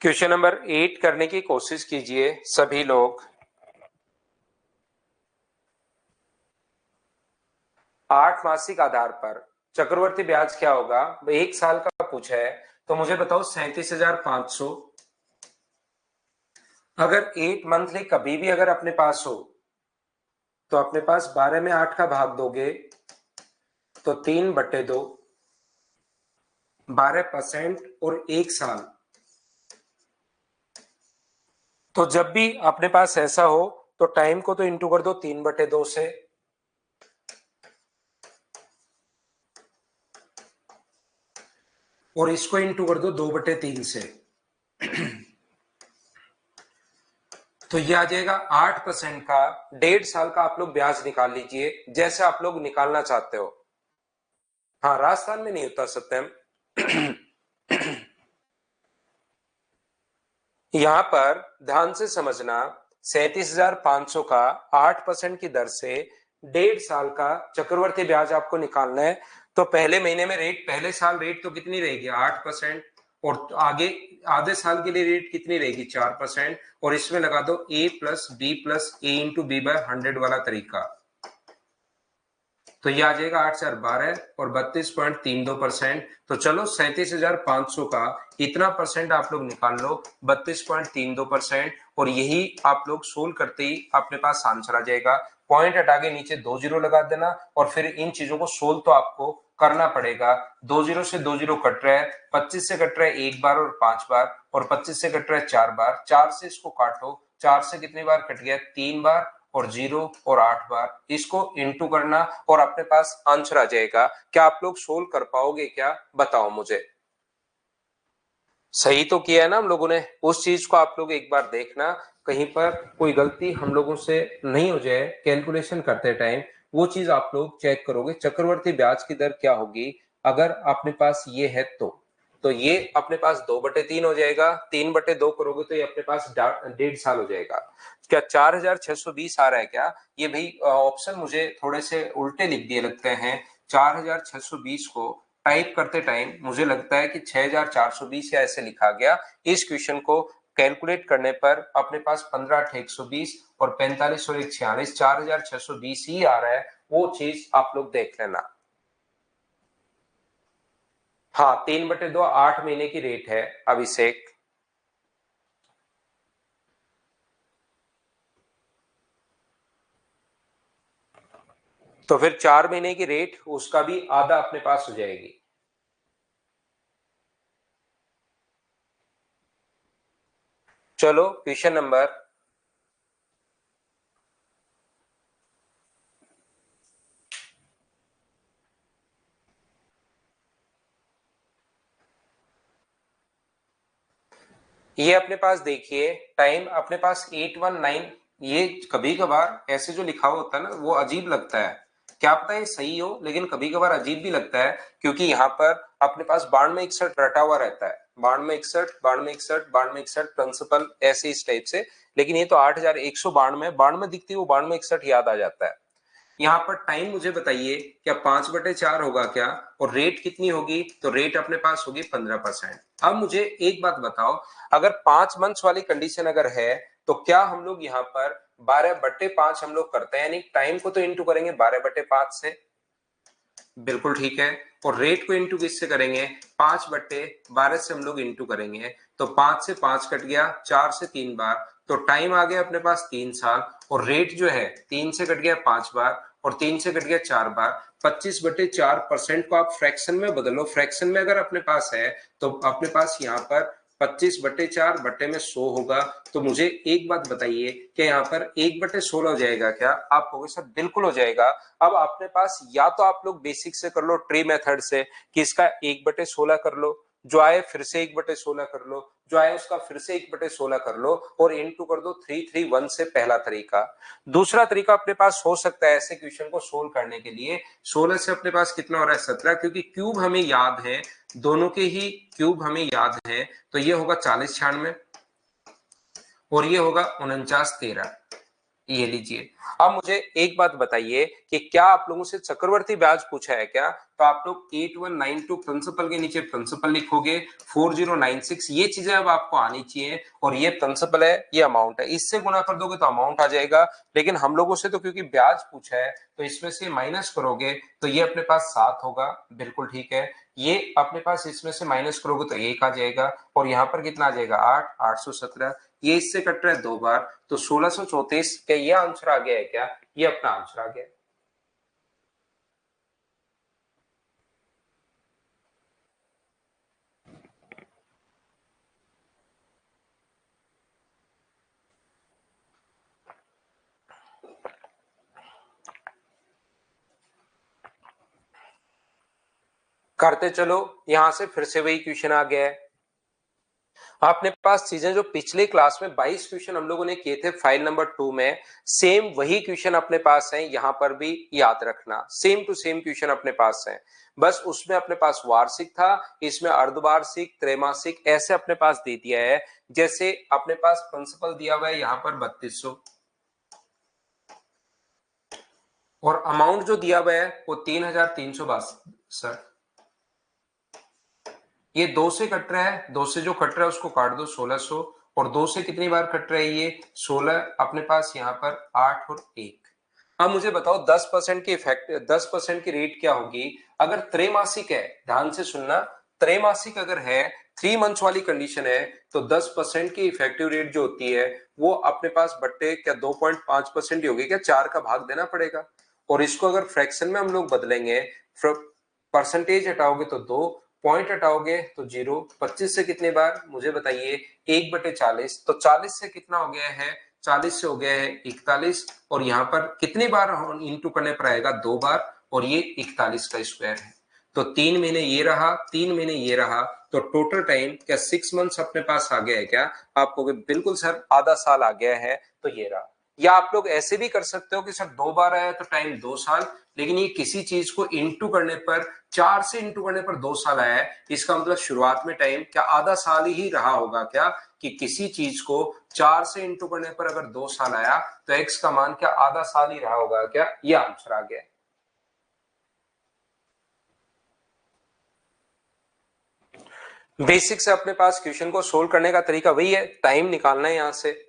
क्वेश्चन नंबर 8 करने की कोशिश कीजिए सभी लोग। 8 मासिक आधार पर चक्रवर्ती ब्याज क्या होगा, 1 साल का पूछा है, तो मुझे बताओ 37,500। अगर 8 मंथली कभी भी अगर अपने पास हो, तो अपने पास 12 में 8 का भाग दोगे तो 3/2, 12% और 1 साल। तो जब भी अपने पास ऐसा हो तो टाइम को तो इंटू कर दो 3/2 से, और इसको इंटू कर दो 2/3 से। तो ये आ जाएगा 8% का 1.5 साल का आप लोग ब्याज निकाल लीजिए, जैसे आप लोग निकालना चाहते हो। हाँ, राजस्थान में नहीं होता सत्यम। यहां पर ध्यान से समझना, 37,500 का 8% की दर से 1.5 साल का चक्रवर्ती ब्याज आपको निकालना है। तो पहले महीने में रेट, पहले साल रेट तो कितनी रहेगी 8%, और आगे आधे साल के लिए रेट कितनी रहेगी 4%, और इसमें लगा दो a plus B plus A into B by 100 वाला तरीका। तो ये आ जाएगा 8,412 और 32.32%। तो चलो 37,500 का इतना परसेंट आप लोग निकाल लो, 32.32%, और यही आप लोग सोल्व करते ही अपने पास आंसर आ जाएगा। पॉइंट हटा के नीचे 2 जीरो लगा देना, और फिर इन चीजों को सोल्व तो आपको करना पड़ेगा। 2 जीरो से 2 जीरो कट रहा है, 25 से कट रहा है 1 बार और 5 बार, और 25 से कट रहा है 4 बार, 4 से इसको काटो, 4 से कितनी बार कट गया 3 बार, और 0 और 8 बार, इसको इंटू करना और अपने पास आंसर आ जाएगा। क्या आप लोग सोल्व कर पाओगे क्या, बताओ मुझे। सही तो किया है ना हम लोगों ने। उस चीज को आप लोग एक बार देखना, कहीं पर कोई गलती हम लोगों से नहीं हो जाए कैलकुलेशन करते टाइम, वो चीज आप लोग चेक करोगे। चक्रवर्ती ब्याज की दर क्या होगी अगर अपने पास ये है, तो ये अपने पास 2/3 हो जाएगा, 3/2 करोगे तो ये अपने पास 1.5 साल हो जाएगा। क्या 4,620 आ रहा है क्या, ये भाई ऑप्शन मुझे थोड़े से उल्टे लिख दिए लगते हैं। 4,620 को टाइप करते टाइम मुझे लगता है कि 6,420 या ऐसे लिखा गया। इस क्वेश्चन को कैलकुलेट करने पर अपने पास 15,120 और 45 और 146, 4,620 ही आ रहा है, वो चीज आप लोग देख लेना। हाँ, 3/2 8 महीने की रेट है अभिषेक। तो फिर 4 महीने की रेट उसका भी आधा अपने पास हो जाएगी। चलो क्वेश्चन नंबर ये अपने पास देखिए, टाइम अपने पास 819। ये कभी कभार ऐसे जो लिखा होता है ना वो अजीब लगता है, क्या पता है सही हो, लेकिन कभी कभार अजीब भी लगता है, क्योंकि यहाँ पर अपने पास 9261 रटा हुआ रहता है, 9261 9261 9261 प्रिंसिपल ऐसे इस टाइप से। लेकिन ये तो 8,192 92 दिखती है, वो 9261 याद आ जाता है। यहाँ पर टाइम मुझे बताइए, क्या 5/4 होगा क्या, और रेट कितनी होगी, तो रेट अपने पास होगी 15%। अब मुझे एक बात बताओ, अगर 5 मंथ्स वाली कंडीशन अगर है, तो क्या हम लोग यहाँ पर 12/5 हम लोग करते हैं, यानी टाइम को तो इंटू करेंगे 12/5 से, बिल्कुल ठीक है। और रेट को इंटू किससे करेंगे, 5/12 से हम लोग इंटू करेंगे। तो 5 से 5 कट गया, 4 से 3 बार, तो टाइम आ गया अपने पास 3 साल, और रेट जो है 3 से कट गया 5 बार, और 3 से कट गया 4 बार। 25/4% को आप फ्रैक्शन में बदलो, फ्रैक्शन में अगर अपने पास है तो अपने पास यहाँ पर 25/4 बट्टे में 100 होगा। तो मुझे एक बात बताइए कि यहाँ पर 1/16 हो जाएगा क्या? आप कहोगे सर बिल्कुल हो जाएगा। अब आपने पास या तो आप लोग बेसिक से कर लो ट्री मेथड से कि इसका 1/16 कर लो, जो आए फिर से 1/16 कर लो, जो आए उसका फिर से 1/16 कर लो और इनटू कर दो 331 से, पहला तरीका। दूसरा तरीका अपने पास हो सकता है ऐसे क्वेश्चन को सोल्व करने के लिए, 16 से अपने पास कितना हो रहा है 17, क्योंकि क्यूब हमें याद है, दोनों के ही क्यूब हमें याद है, तो ये होगा 4096 और ये होगा 4913। ये लीजिए। अब मुझे एक बात बताइए कि क्या आप लोगों से चक्रवर्ती ब्याज पूछा है क्या? तो आप लोग 8192 प्रिंसिपल के नीचे प्रिंसिपल लिखोगे, 4096, ये चीजें अब आपको आनी चाहिए, और ये प्रिंसिपल है, ये अमाउंट है, इससे गुणा कर दोगे तो अमाउंट आ जाएगा। लेकिन हम लोगों से तो क्योंकि ब्याज पूछा है तो इसमें से माइनस करोगे तो ये अपने पास 7 होगा, बिल्कुल ठीक है। ये अपने पास इसमें से माइनस करोगे तो 1 आ जाएगा, और यहाँ पर कितना आ जाएगा 8, 817, ये इससे कट रहा है 2 बार, तो 1634। क्या ये आंसर आ गया है क्या? ये अपना आंसर आ गया। करते चलो, यहां से फिर से वही क्वेश्चन आ गया है। आपने पास चीजें जो पिछले क्लास में 22 क्वेश्चन हम लोगों ने किए थे फाइल नंबर 2 में, सेम वही क्वेश्चन अपने पास हैं, यहां पर भी याद रखना सेम टू सेम क्वेश्चन अपने पास हैं। बस उसमें अपने पास वार्षिक था, इसमें अर्धवार्षिक, त्रैमासिक ऐसे अपने पास दे दिया है। जैसे अपने पास प्रिंसिपल दिया हुआ है यहाँ पर 3200, और अमाउंट जो दिया हुआ है वो 3362। ये 2 से कट रहा है, 2 से जो कट रहा है उसको काट दो 1600, और 2 से कितनी बार कट रहा है ये 16, अपने पास यहाँ पर 8 और 1। अब मुझे बताओ 10% की इफेक्ट, 10% की रेट क्या होगी अगर त्रैमासिक है? ध्यान से सुनना, त्रैमासिक अगर है, 3 मंथ्स वाली कंडीशन है, तो 10% की इफेक्टिव रेट जो होती है वो अपने पास बट्टे क्या 2.5% ही होगी क्या? 4 का भाग देना पड़ेगा। और इसको अगर फ्रैक्शन में हम लोग बदलेंगे, परसेंटेज हटाओगे तो 2, पॉइंट हटाओगे तो 0, 25 से कितनी बार मुझे बताइए? 1/40, तो 40 से कितना हो गया है? 40 से हो गया है 41, और यहाँ पर कितनी बार इंटू करने पर आएगा? 2 बार, और ये 41 का स्क्वायर है। तो 3 महीने ये रहा, 3 महीने ये रहा, तो टोटल टाइम क्या 6 मंथ्स अपने पास आ गया है क्या? आपको बिल्कुल सर आधा साल आ गया है, तो ये रहा। या आप लोग ऐसे भी कर सकते हो कि सर 2 बार आया तो टाइम 2 साल, लेकिन ये किसी चीज को इंटू करने पर, 4 से इंटू करने पर 2 साल आया है, इसका मतलब शुरुआत में टाइम क्या आधा साल ही रहा होगा क्या? कि किसी चीज को 4 से इंटू करने पर अगर 2 साल आया तो एक्स का मान क्या आधा साल ही रहा होगा क्या? ये आंसर आ गया। बेसिक से अपने पास क्वेश्चन को सोल्व करने का तरीका वही है, टाइम निकालना है यहां से।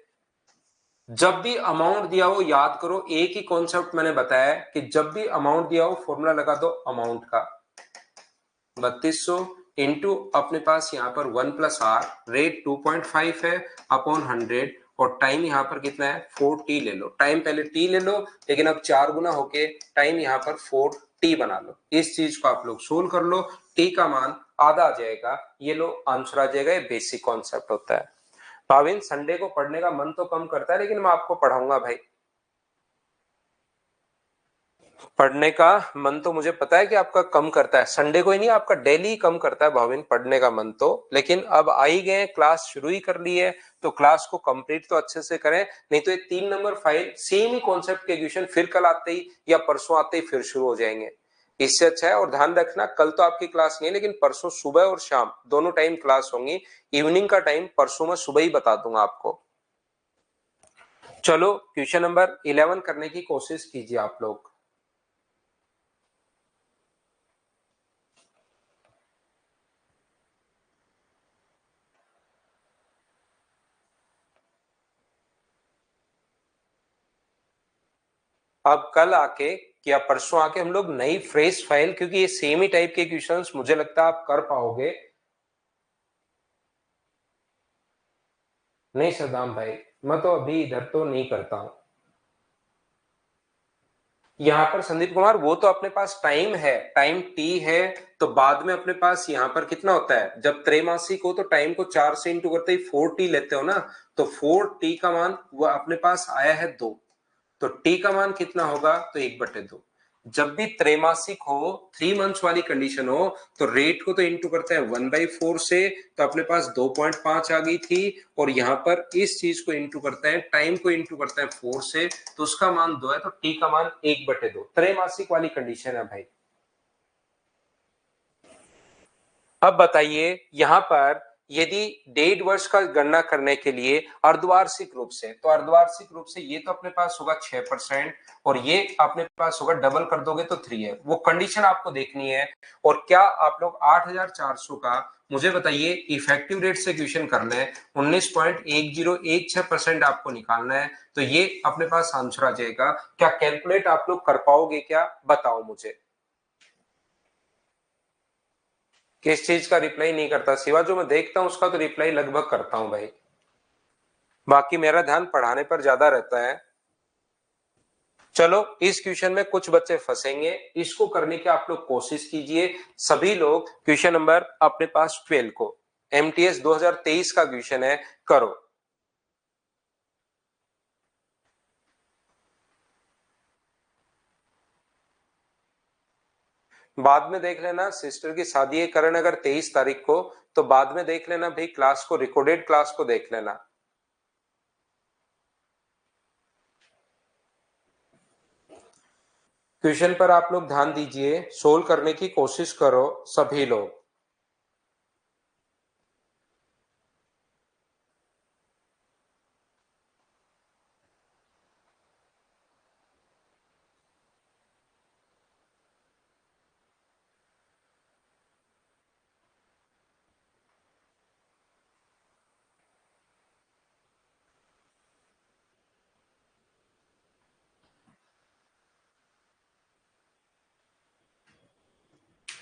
जब भी अमाउंट दिया हो याद करो, एक ही कॉन्सेप्ट मैंने बताया कि जब भी अमाउंट दिया हो फॉर्मूला लगा दो अमाउंट का, 3200 इंटू अपने पास यहाँ पर 1+r, रेट 2.5 है अपॉन 100, और टाइम यहाँ पर कितना है 4t ले लो, टाइम पहले t ले लो, लेकिन अब 4 गुना होके टाइम यहाँ पर 4t बना लो। इस चीज को आप लोग सोल्व कर लो, t का मान आधा आ जाएगा, ये लो आंसर आ जाएगा। ये बेसिक कॉन्सेप्ट होता है। भाविन संडे को पढ़ने का मन तो कम करता है, लेकिन मैं आपको पढ़ाऊंगा भाई। पढ़ने का मन तो मुझे पता है कि आपका कम करता है, संडे को ही नहीं आपका डेली कम करता है भाविन पढ़ने का मन तो। लेकिन अब आ ही गए, क्लास शुरू ही कर ली है, तो क्लास को कंप्लीट तो अच्छे से करें, नहीं तो ये 3 नंबर फाइल सेम ही कॉन्सेप्ट के क्वेश्चन फिर कल आते ही या परसों आते ही फिर शुरू हो जाएंगे। इससे अच्छा है, और ध्यान रखना कल तो आपकी क्लास नहीं है, लेकिन परसों सुबह और शाम दोनों टाइम क्लास होंगी। इवनिंग का टाइम परसों मैं सुबह ही बता दूंगा आपको। चलो क्वेश्चन नंबर 11 करने की कोशिश कीजिए आप लोग। अब कल आके या परसों आके हम लोग नई फ्रेश फाइल, क्योंकि ये सेम ही टाइप के क्वेश्चंस मुझे लगता है आप कर पाओगे। नहीं सदाम भाई, मैं तो अभी इधर तो नहीं करता हूं। यहाँ पर संदीप कुमार वो तो अपने पास टाइम है, टाइम टी है, तो बाद में अपने पास यहाँ पर कितना होता है, जब त्रैमासिक हो तो टाइम को 4 से इंटू करते ही 4t लेते हो ना, तो 4t का मान वो अपने पास आया है 2, तो t का मान कितना होगा, तो 1/2। जब भी त्रैमासिक हो, 3 मंथ्स वाली कंडीशन हो, तो रेट को तो इंटू करते हैं 1/4 से, तो अपने पास 2.5 आ गई थी, और यहां पर इस चीज को इंटू करते हैं, टाइम को इंटू करते हैं 4 से, तो उसका मान 2 है, तो t का मान 1/2 त्रैमासिक वाली कंडीशन है भाई। अब बताइए यहां पर यदि 1.5 वर्ष का गणना करने के लिए अर्धवार्षिक रूप से, तो अर्धवार्षिक रूप से ये तो अपने पास होगा 6%, और ये अपने पास होगा, डबल कर दोगे तो 3 है, वो कंडीशन आपको देखनी है। और क्या आप लोग 8,400 का मुझे बताइए इफेक्टिव रेट से क्वेश्चन करना है, 19.1016% आपको निकालना है, तो ये अपने पास आंसर आ जाएगा। क्या कैलकुलेट आप लोग कर पाओगे क्या, बताओ मुझे। किस चीज का रिप्लाई नहीं करता, सिवा जो मैं देखता हूं उसका तो रिप्लाई लगभग करता हूं भाई, बाकी मेरा ध्यान पढ़ाने पर ज्यादा रहता है। चलो इस क्वेश्चन में कुछ बच्चे फंसेंगे, इसको करने की आप लोग कोशिश कीजिए सभी लोग। क्वेश्चन नंबर अपने पास 12 को, एमटीएस 2023 का क्वेश्चन है, करो। बाद में देख लेना, सिस्टर की शादी है करण अगर 23 तारीख को, तो बाद में देख लेना भाई, क्लास को, रिकॉर्डेड क्लास को देख लेना। क्वेश्चन पर आप लोग ध्यान दीजिए, सोल्व करने की कोशिश करो सभी लोग।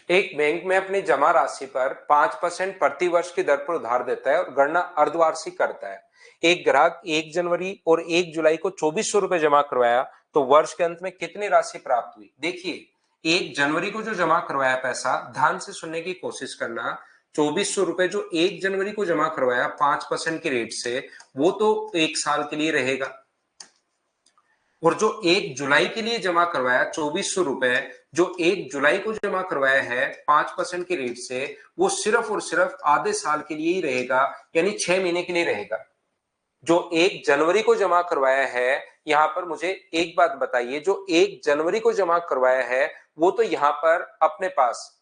एक बैंक में अपनी जमा राशि पर 5% प्रति वर्ष की दर पर उधार देता है और गणना अर्धवार्षिक करता है। एक ग्राहक 1 जनवरी और 1 जुलाई को 2400 रुपए जमा करवाया, तो वर्ष के अंत में कितनी राशि प्राप्त हुई। देखिए 1 जनवरी को जो जमा करवाया पैसा, ध्यान से सुनने की कोशिश करना, 2400 रुपए जो 1 जनवरी को जमा करवाया 5% के रेट से, वो तो 1 साल के लिए रहेगा। और जो 1 जुलाई के लिए जमा करवाया 2400 रुपए, जो 1 जुलाई को जमा करवाया है 5% के रेट से, वो सिर्फ और सिर्फ आधे साल के लिए ही रहेगा, यानी 6 महीने के लिए रहेगा। जो 1 जनवरी को जमा करवाया है, यहां पर मुझे एक बात बताइए, जो 1 जनवरी को जमा करवाया है वो तो यहां पर अपने पास,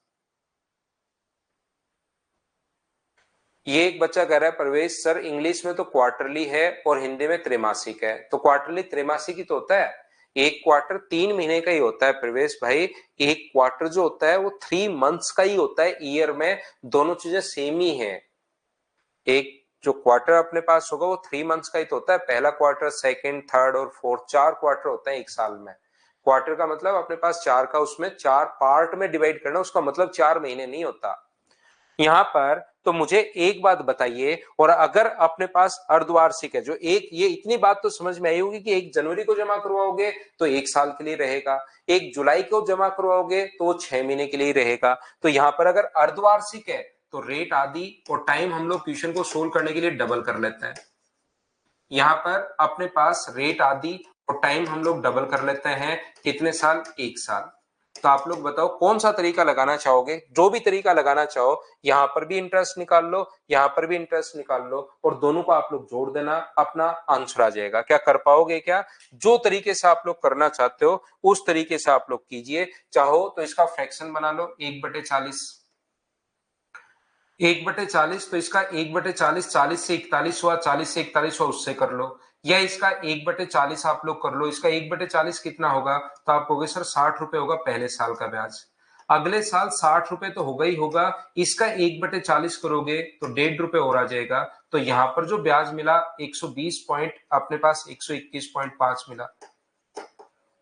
ये एक बच्चा कह रहा है प्रवेश सर इंग्लिश में तो क्वार्टरली है और हिंदी में त्रैमासिक है, तो क्वार्टरली त्रैमासिक ही तो होता है, एक क्वार्टर 3 महीने का ही होता है प्रवेश भाई। एक क्वार्टर जो होता है वो 3 मंथ्स का ही होता है ईयर में, दोनों चीजें सेम ही है। एक जो क्वार्टर अपने पास होगा वो 3 मंथ्स का ही तो होता है, पहला क्वार्टर, सेकंड, थर्ड और फोर्थ, 4 क्वार्टर होता है एक साल में। क्वार्टर का मतलब अपने पास 4 का, उसमें 4 पार्ट में डिवाइड करना, उसका मतलब 4 महीने नहीं होता यहां पर। तो मुझे एक बात बताइए, और अगर अपने पास अर्धवार्षिक है, जो एक, ये इतनी बात तो समझ में आई होगी कि 1 जनवरी को जमा करवाओगे तो 1 साल के लिए रहेगा, 1 जुलाई को जमा करवाओगे तो वो 6 महीने के लिए रहेगा। तो यहां पर अगर अर्धवार्षिक है तो रेट आदि और टाइम हम लोग क्वेश्चन को सोल्व करने के लिए डबल कर लेते हैं। यहां पर अपने पास रेट आदि और टाइम हम लोग डबल कर लेते हैं, कितने साल, 1 साल। तो आप लोग बताओ कौन सा तरीका लगाना चाहोगे, जो भी तरीका लगाना चाहो, यहां पर भी इंटरेस्ट निकाल लो, यहां पर भी इंटरेस्ट निकाल लो, और दोनों को आप लोग जोड़ देना, अपना आंसर आ जाएगा। क्या कर पाओगे क्या, जो तरीके से आप लोग करना चाहते हो उस तरीके से आप लोग कीजिए। चाहो तो इसका फ्रैक्शन बना लो, 1/40, 1/40, तो इसका 1/40, 40 से 41 हुआ, 40 से 41 हुआ, उससे कर लो, या इसका 1/40 आप लोग कर लो, इसका 1/40 कितना होगा, तो आप कहोगे सर 60 रुपए होगा पहले साल का ब्याज, अगले साल 60 रुपए तो होगा ही होगा, इसका 1/40 करोगे तो 1.5 रुपए और आ जाएगा। तो यहां पर जो ब्याज मिला 120 पॉइंट, अपने पास 121.5 मिला,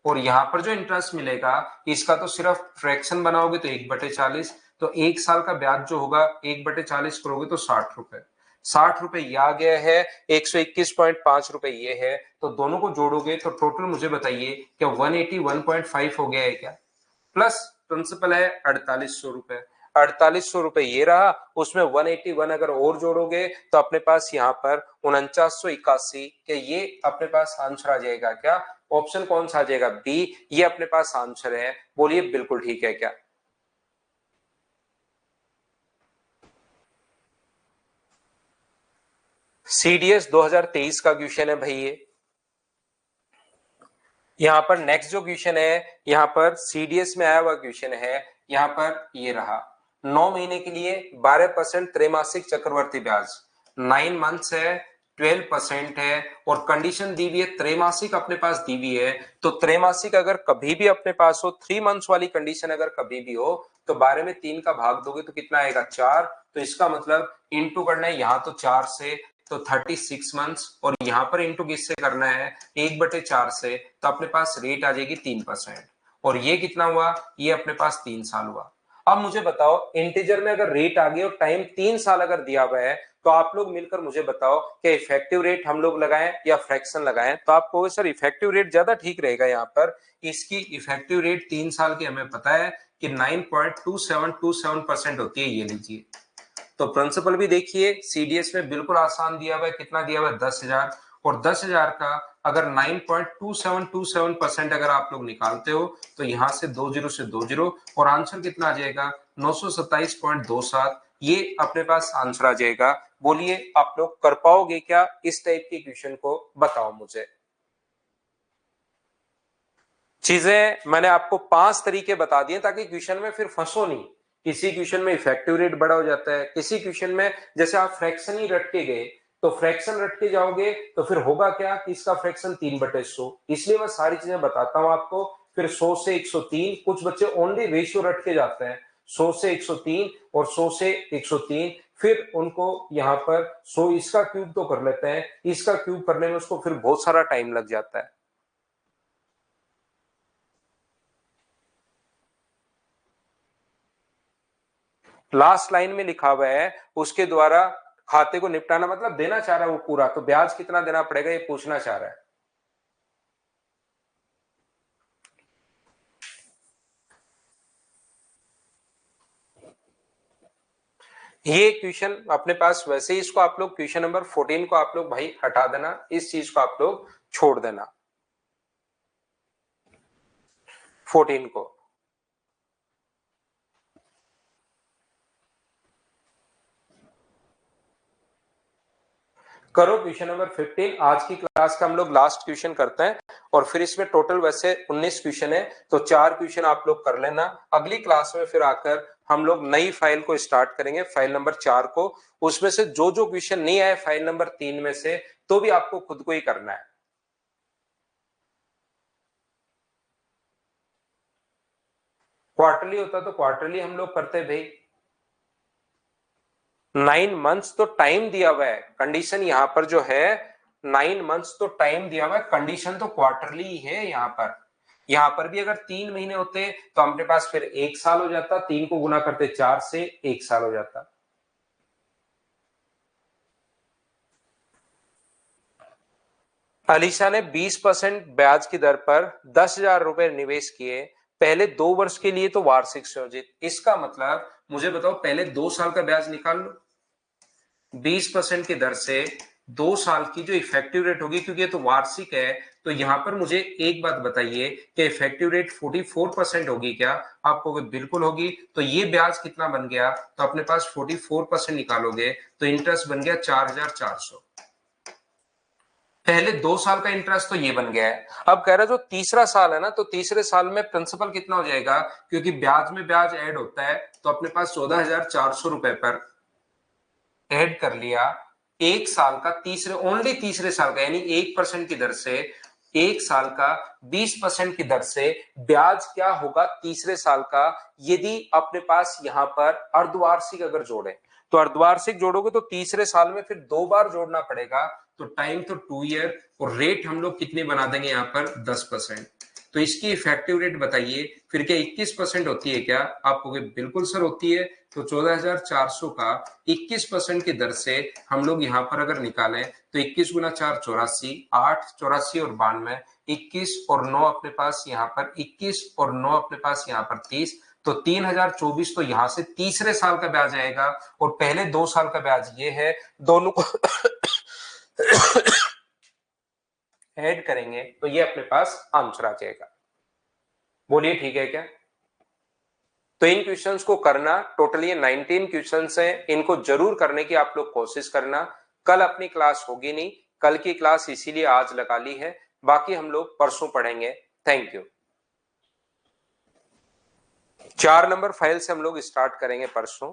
और यहां पर जो इंटरेस्ट मिलेगा इसका तो सिर्फ फ्रैक्शन बनाओगे तो 1/40, तो 1 साल का ब्याज जो होगा 1/40 करोगे तो 60 रुपए, 60 रुपए ये आ गया है, 121.5 रुपए ये है, तो दोनों को जोड़ोगे तो टोटल मुझे बताइए क्या 181.5 हो गया है क्या, प्लस प्रिंसिपल है 4800 रुपए, 4800 रुपए ये रहा, उसमें 181 अगर और जोड़ोगे तो अपने पास यहाँ पर 4981 के ये अपने पास आंसर आ जाएगा। क्या ऑप्शन कौन सा आ जाएगा? बी, ये अपने पास आंसर है। बोलिए बिल्कुल ठीक है क्या? सीडीएस 2023 का क्वेश्चन है भाई ये। यहाँ पर नेक्स्ट जो क्वेश्चन है, यहाँ पर सीडीएस में आया हुआ क्वेश्चन है, यहाँ पर ये रहा 9 महीने के लिए 12% त्रैमासिक चक्रवर्ती ब्याज, 9 मंथ्स है, 12% है, और कंडीशन दी हुई है त्रैमासिक अपने पास दी हुई है। तो त्रैमासिक अगर कभी भी अपने पास हो, 3 मंथ्स वाली कंडीशन अगर कभी भी हो, तो 12 में 3 का भाग दोगे तो कितना आएगा? 4। तो इसका मतलब इंटू करना है यहाँ तो 4 से, तो 36 मंथ्स, और यहाँ पर इंटू किससे करना है? 1/4 से, तो अपने पास रेट आ जाएगी 3%। और ये कितना हुआ? ये अपने पास 3 साल हुआ। अब मुझे बताओ, इंटीजर में अगर रेट आ गई और टाइम 3 साल अगर दिया हुआ है, तो आप लोग मिलकर मुझे बताओ कि इफेक्टिव रेट हम लोग लगाएं या फ्रैक्शन लगाएं? तो आप कहोगे सर इफेक्टिव रेट ज्यादा ठीक रहेगा। यहाँ पर इसकी इफेक्टिव रेट 3 साल की हमें पता है कि 9.2727% होती है, ये लीजिए। तो प्रिंसिपल भी देखिए सीडीएस में बिल्कुल आसान दिया हुआ है। कितना दिया हुआ है? 10,000। और 10,000 का अगर 9.2727% अगर आप लोग निकालते हो तो यहां से 20 से 20, और आंसर कितना आ जाएगा? 927.27। ये अपने पास आंसर आ जाएगा। बोलिए आप लोग कर पाओगे क्या इस टाइप के क्वेश्चन को? बताओ मुझे। चीजें मैंने आपको 5 तरीके बता दिए ताकि क्वेश्चन में फिर फंसो नहीं। किसी क्वेश्चन में इफेक्टिव रेट बड़ा हो जाता है, किसी क्वेश्चन में जैसे आप फ्रैक्शन ही रट के गए, तो फ्रैक्शन रट के जाओगे तो फिर होगा क्या कि इसका फ्रैक्शन 3/100। इसलिए मैं सारी चीजें बताता हूं आपको। फिर 100 से 103, कुछ बच्चे ओनली रेशियो रट के जाते हैं, 100 से 103 और 100 से 103, फिर उनको यहाँ पर 100 इसका क्यूब तो कर लेते हैं, इसका क्यूब करने में उसको फिर बहुत सारा टाइम लग जाता है। लास्ट लाइन में लिखा हुआ है उसके द्वारा खाते को निपटाना, मतलब देना चाह रहा है वो पूरा, तो ब्याज कितना देना पड़ेगा ये पूछना चाह रहा है। ये क्वेश्चन अपने पास वैसे ही, इसको आप लोग क्वेश्चन नंबर 14 को आप लोग भाई हटा देना, इस चीज को आप लोग छोड़ देना 14 को। करो क्वेश्चन नंबर 15। आज की क्लास का हम लोग लास्ट क्वेश्चन करते हैं, और फिर इसमें टोटल वैसे 19 क्वेश्चन है, तो 4 क्वेश्चन आप लोग कर लेना। अगली क्लास में फिर आकर हम लोग नई फाइल को स्टार्ट करेंगे, फाइल नंबर 4 को। उसमें से जो जो क्वेश्चन नहीं आए फाइल नंबर 3 में से, तो भी आपको खुद को ही करना है। क्वार्टरली होता तो क्वार्टरली हम लोग करते भाई। 9 मंथ्स तो टाइम दिया हुआ है, कंडीशन यहाँ पर जो है 9 मंथ्स तो टाइम दिया हुआ है, कंडीशन तो क्वार्टरली ही है। यहाँ पर भी अगर 3 महीने होते तो अपने पास फिर 1 साल हो जाता, 3 को गुना करते 4 से, 1 साल हो जाता। अलीशा ने 20% ब्याज की दर पर 10,000 रुपए निवेश किए, पहले 2 वर्ष के लिए तो वार्षिक संयोजित। इसका मतलब मुझे बताओ, पहले 2 साल का ब्याज निकाल लो 20% की दर से, 2 साल की जो इफेक्टिव रेट होगी, क्योंकि ये तो वार्षिक है, तो यहां पर मुझे एक बात बताइए कि इफेक्टिव रेट 44% होगी क्या? आपको बिल्कुल होगी। तो ये ब्याज कितना बन गया? तो अपने पास 44% निकालोगे तो इंटरेस्ट बन गया 4,400। पहले 2 साल का इंटरेस्ट तो ये बन गया है। अब कह रहा है जो तीसरा साल है ना, तो तीसरे साल में प्रिंसिपल कितना हो जाएगा? क्योंकि ब्याज में ब्याज ऐड होता है, तो अपने पास 14,400 रुपए पर ऐड कर लिया। 1 साल का तीसरे, ओनली तीसरे साल का, यानी 1% की दर से, 1 साल का 20% की दर से ब्याज क्या होगा तीसरे साल का? यदि अपने पास यहां पर अर्धवार्षिक अगर जोड़े, तो अर्धवार्षिक जोड़ोगे तो तीसरे साल में फिर 2 बार जोड़ना पड़ेगा, तो टाइम तो 2 ईयर, और रेट हम लोग कितने बना देंगे यहाँ पर? 10%। तो इसकी इफेक्टिव रेट बताइए फिर, क्या 21% होती है क्या? आपको बिल्कुल सर होती है। तो 14,400 का 21% की दर से हम लोग यहाँ पर अगर निकालें तो 21 गुना 4 84, 8 84 और 92, 21 और 9 अपने पास यहाँ पर 21 और 9 अपने पास यहाँ पर 30, तो 3024 तो यहां से तीसरे साल का ब्याज आएगा और पहले 2 साल का ब्याज ये है, दोनों को ऐड करेंगे तो ये अपने पास आंसर आ जाएगा। बोलिए ठीक है क्या? तो इन क्वेश्चंस को करना, टोटल ये 19 क्वेश्चंस हैं, इनको जरूर करने की आप लोग कोशिश करना। कल अपनी क्लास होगी नहीं, कल की क्लास इसीलिए आज लगा ली है, बाकी हम लोग परसों पढ़ेंगे। Thank you. 4 नंबर फाइल से हम लोग स्टार्ट करेंगे परसों।